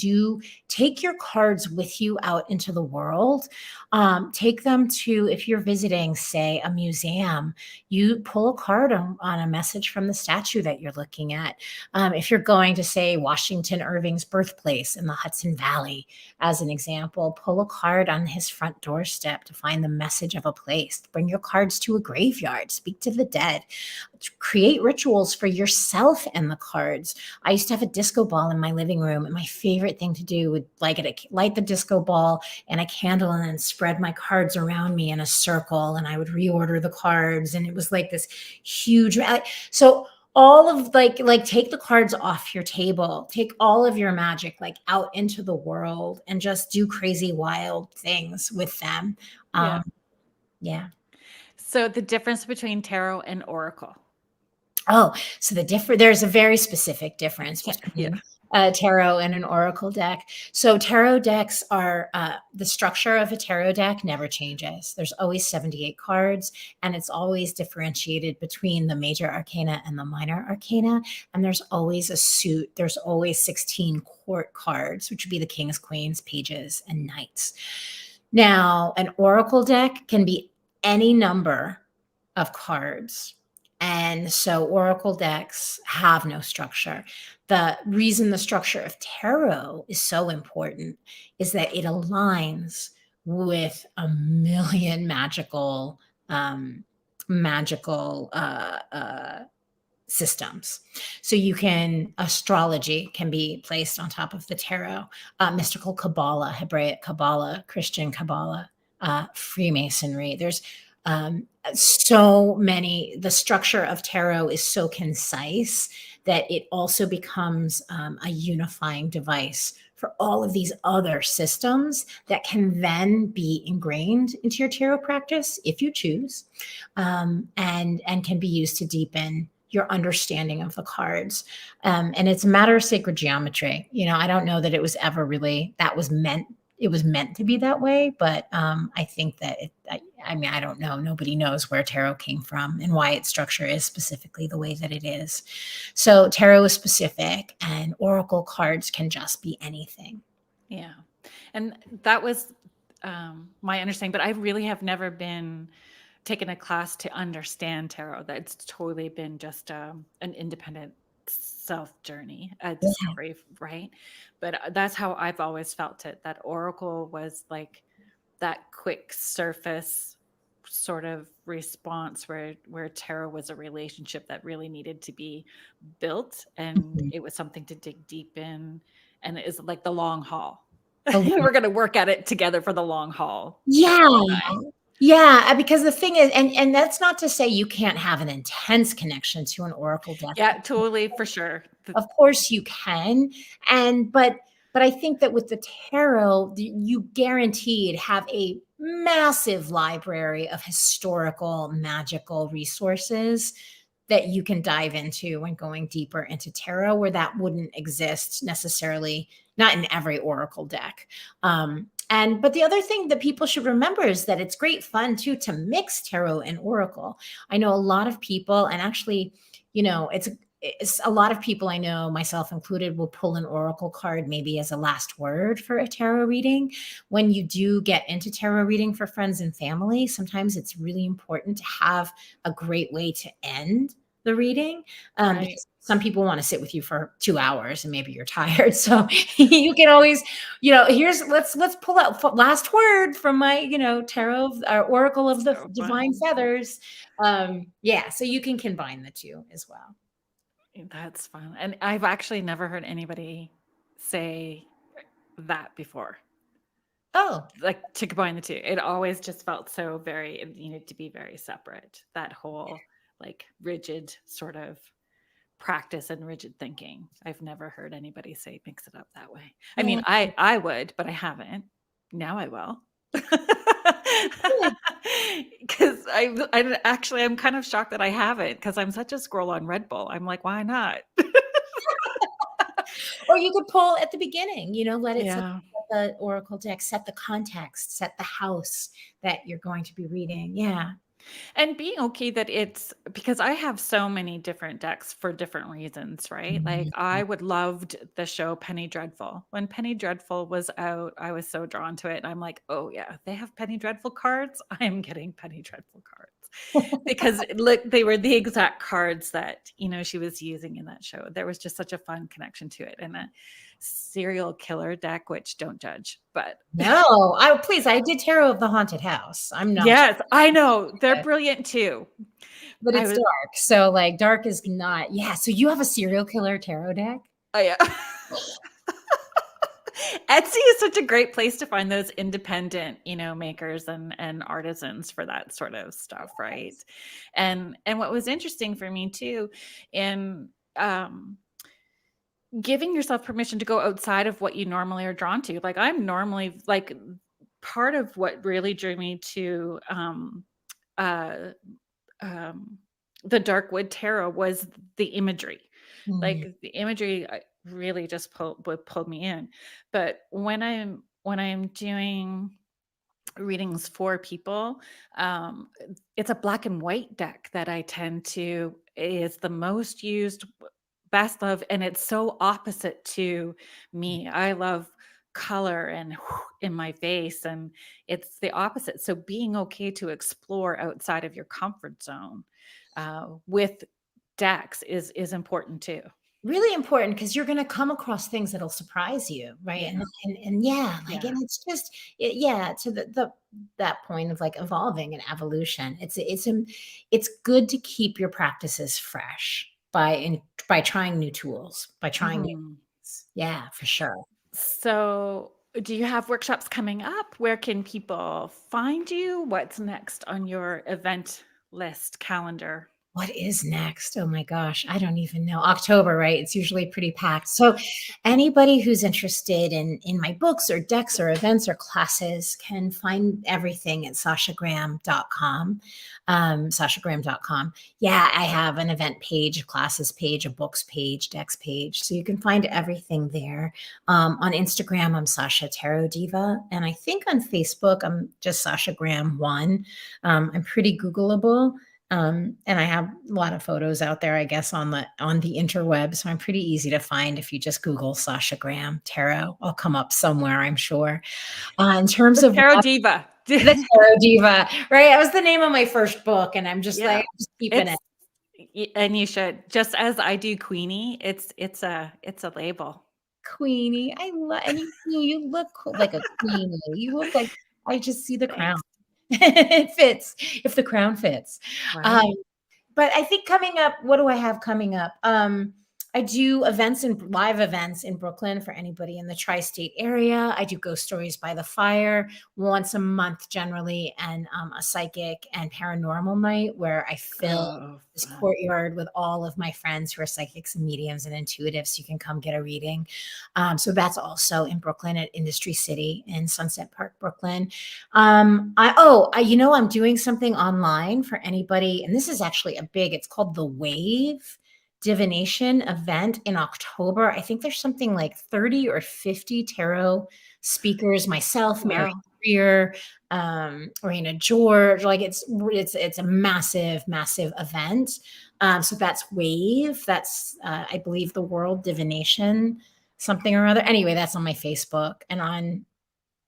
take your cards with you out into the world. Take them to, if you're visiting, say, a museum, you pull a card on a message from the statue that you're looking at. If you're going to, say, Washington Irving's birthplace in the Hudson Valley, as an example, pull a card on his front doorstep to find the message of a place. Bring your cards to a graveyard, speak to the dead, create rituals for yourself and the cards. I used to have a disco ball in my living room, and my favorite thing to do would light the disco ball and a candle and then spread my cards around me in a circle, and I would reorder the cards, and it was like this huge. So all of like take the cards off your table, take all of your magic like out into the world and just do crazy wild things with them. Yeah. Yeah. So the difference between tarot and oracle. Oh, so there's a very specific difference Yeah. Yeah. between tarot and an oracle deck. So tarot decks are the structure of a tarot deck never changes. There's always 78 cards, and it's always differentiated between the major arcana and the minor arcana. And there's always a suit. There's always 16 court cards, which would be the kings, queens, pages, and knights. Now, an oracle deck can be any number of cards. And so oracle decks have no structure. The reason the structure of tarot is so important is that it aligns with a million magical systems. So astrology can be placed on top of the tarot, mystical Kabbalah, Hebraic Kabbalah, Christian Kabbalah, Freemasonry. There's so many, the structure of tarot is so concise that it also becomes a unifying device for all of these other systems that can then be ingrained into your tarot practice if you choose, and can be used to deepen your understanding of the cards. And it's a matter of sacred geometry. I don't know that it was ever really, it was meant to be that way, but I think that I don't know. Nobody knows where tarot came from and why its structure is specifically the way that it is. So tarot is specific, and oracle cards can just be anything. Yeah. And that was my understanding, but I really have never been taken a class to understand tarot. That's totally been just an independent self journey, a discovery, right? But that's how I've always felt it, that oracle was like that quick surface sort of response where tarot was a relationship that really needed to be built, and it was something to dig deep in, and it is like the long haul. We're going to work at it together for the long haul. Yeah. Yeah, because the thing is, and that's not to say you can't have an intense connection to an oracle deck. Yeah, totally, for sure. Of course you can. But I think that with the tarot, you guaranteed have a massive library of historical, magical resources that you can dive into when going deeper into tarot, where that wouldn't exist necessarily, not in every oracle deck. But the other thing that people should remember is that it's great fun too to mix tarot and oracle. I know a lot of people, and actually, it's a lot of people I know, myself included, will pull an oracle card maybe as a last word for a tarot reading. When you do get into tarot reading for friends and family, sometimes it's really important to have a great way to end the reading. Because some people want to sit with you for 2 hours and maybe you're tired. So you can always, let's pull out last word from my, tarot or oracle of the divine feathers. So you can combine the two as well. That's fun. And I've actually never heard anybody say that before. Oh, like to combine the two. It always just felt it needed to be very separate. That whole like rigid sort of practice and rigid thinking. I've never heard anybody say mix it up that way. I mean, I would, but I haven't. Now I will. Because I'm kind of shocked that I haven't, because I'm such a scroll on Red Bull. I'm like, why not? Or you could pull at the beginning, let it set the oracle deck, set the context, set the house that you're going to be reading. Yeah. And being okay that it's because I have so many different decks for different reasons, right? Like I would loved the show Penny Dreadful. When Penny Dreadful was out, I was so drawn to it. And I'm like, oh yeah, they have Penny Dreadful cards. I'm getting Penny Dreadful cards. Because look, they were the exact cards that, she was using in that show. There was just such a fun connection to it. And a serial killer deck, which don't judge, but no, I did Tarot of the Haunted House. I'm not. Yes, I know. They're brilliant too. But it's dark. So like dark is not. Yeah. So you have a serial killer tarot deck? Oh yeah. Etsy is such a great place to find those independent, makers and artisans for that sort of stuff, right? And what was interesting for me too, in giving yourself permission to go outside of what you normally are drawn to. Like I'm normally like part of what really drew me to uh um the Darkwood Tarot was the imagery. Mm, Like the imagery really just pulled me in. But when I'm doing readings for people, it's a black and white deck that I tend to is the most used, best love, and it's so opposite to me. I love color and in my face, and it's the opposite. So being okay to explore outside of your comfort zone with decks is important too. really important because you're gonna come across things that'll surprise you, right? Yeah, And yeah, like, yeah. and it's just yeah, to the that point of like evolving and evolution. It's good to keep your practices fresh by trying new tools, by trying new Mhm. things. Yeah, for sure. So, do you have workshops coming up? Where can people find you? What's next on your event list calendar? What is next? Oh my gosh, I don't even know. October, right? It's usually pretty packed. So anybody who's interested in my books or decks or events or classes can find everything at sashagraham.com. Sashagraham.com. Yeah, I have an event page, a classes page, a books page, decks page. So you can find everything there. On Instagram, I'm Sasha Tarot Diva. And I think on Facebook, I'm just Sasha Graham 1. I'm pretty Googleable. And I have a lot of photos out there, I guess, on the interweb. So I'm pretty easy to find if you just Google Sasha Graham Tarot. I'll come up somewhere, I'm sure. In terms The of Tarot Diva. the Tarot Diva, right? That was the name of my first book, and I'm just like, Yeah. I'm just keeping it. It's and you should, just as I do Queenie, it's a label. Queenie. I love, and you look like a queenie. You look like, I just see the crown. Thanks. It fits if the crown fits. Um, Right? But I think coming up, what do I have coming up? I do events and live events in Brooklyn for anybody in the tri-state area. I do ghost stories by the fire once a month generally, and a psychic and paranormal night where I fill Oh, this fun. courtyard with all of my friends who are psychics and mediums and intuitives. So you can come get a reading. So that's also in Brooklyn at Industry City in Sunset Park, Brooklyn. I'm doing something online for anybody, and this is actually it's called the Wave Divination event in October. I think there's something like 30 or 50 tarot speakers, myself, Mary Wow. Greer, Marina George. Like it's a massive, massive event. So that's Wave. That's I believe the World Divination, something or other. Anyway, that's on my Facebook and on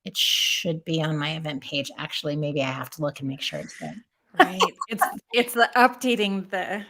it should be on my event page. Actually, maybe I have to look and make sure it's there. Right. It's the updating the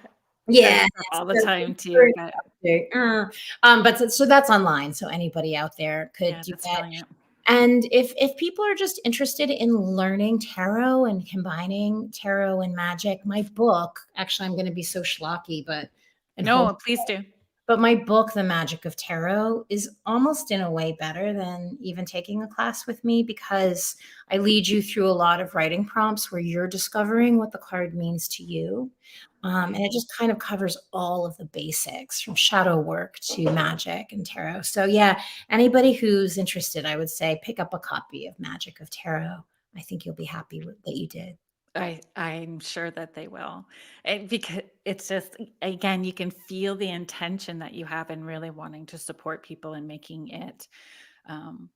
Yeah, stuff all the it's time too, very but update. But so that's online. So anybody out there could yeah, do that's that. brilliant. And if people are just interested in learning tarot and combining tarot and magic, my book, actually, I'm going to be so schlocky, and hold No, please do. but my book, The Magic of Tarot, is almost in a way better than even taking a class with me because I lead you through a lot of writing prompts where you're discovering what the card means to you. And Right. it just kind of covers all of the basics from shadow work to magic and tarot. So, yeah, anybody who's interested, I would say pick up a copy of Magic of Tarot. I think you'll be happy that you did. I'm sure that they will. And because it's just, again, you can feel the intention that you have in really wanting to support people and making it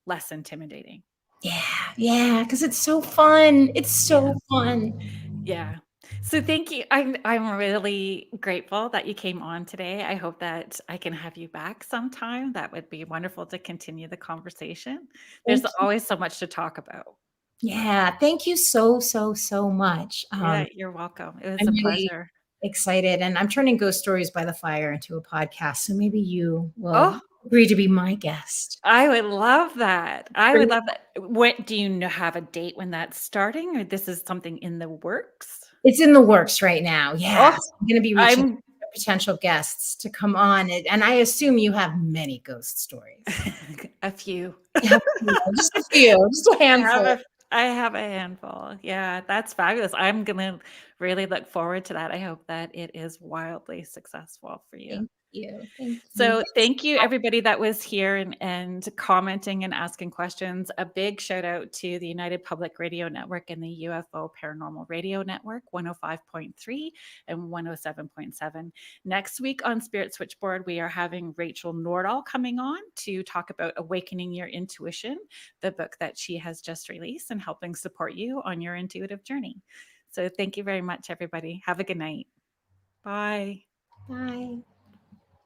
less intimidating. Yeah, yeah, because it's so fun. It's Yeah. so fun. Yeah. So thank you. I'm really grateful that you came on today. I hope that I can have you back sometime. That would be wonderful to continue the conversation. There's Thank you. always so much to talk about. Yeah, thank you so, so, so much. Yeah, you're welcome. It was I'm a really pleasure. excited, and I'm turning Ghost Stories by the Fire into a podcast, so maybe you will Oh, agree to be my guest. I would love that. I would Bring love that. What do you have a date when that's starting, or this is something in the works? It's in the works right now. Yeah, Oh, so I'm gonna be reaching I'm potential guests to come on, and I assume you have many ghost stories. A few. Yeah, just a few, just a handful. I have a handful. Yeah, that's fabulous. I'm gonna really look forward to that. I hope that it is wildly successful for you. Thank you. Thank you. So Thanks. thank you everybody that was here and commenting and asking questions. A big shout out to the United Public Radio Network and the UFO Paranormal Radio Network, 105.3 and 107.7. Next week on Spirit Switchboard, we are having Rachel Nordahl coming on to talk about Awakening Your Intuition, the book that she has just released, and helping support you on your intuitive journey. So thank you very much, everybody. Have a good night. Bye. Bye.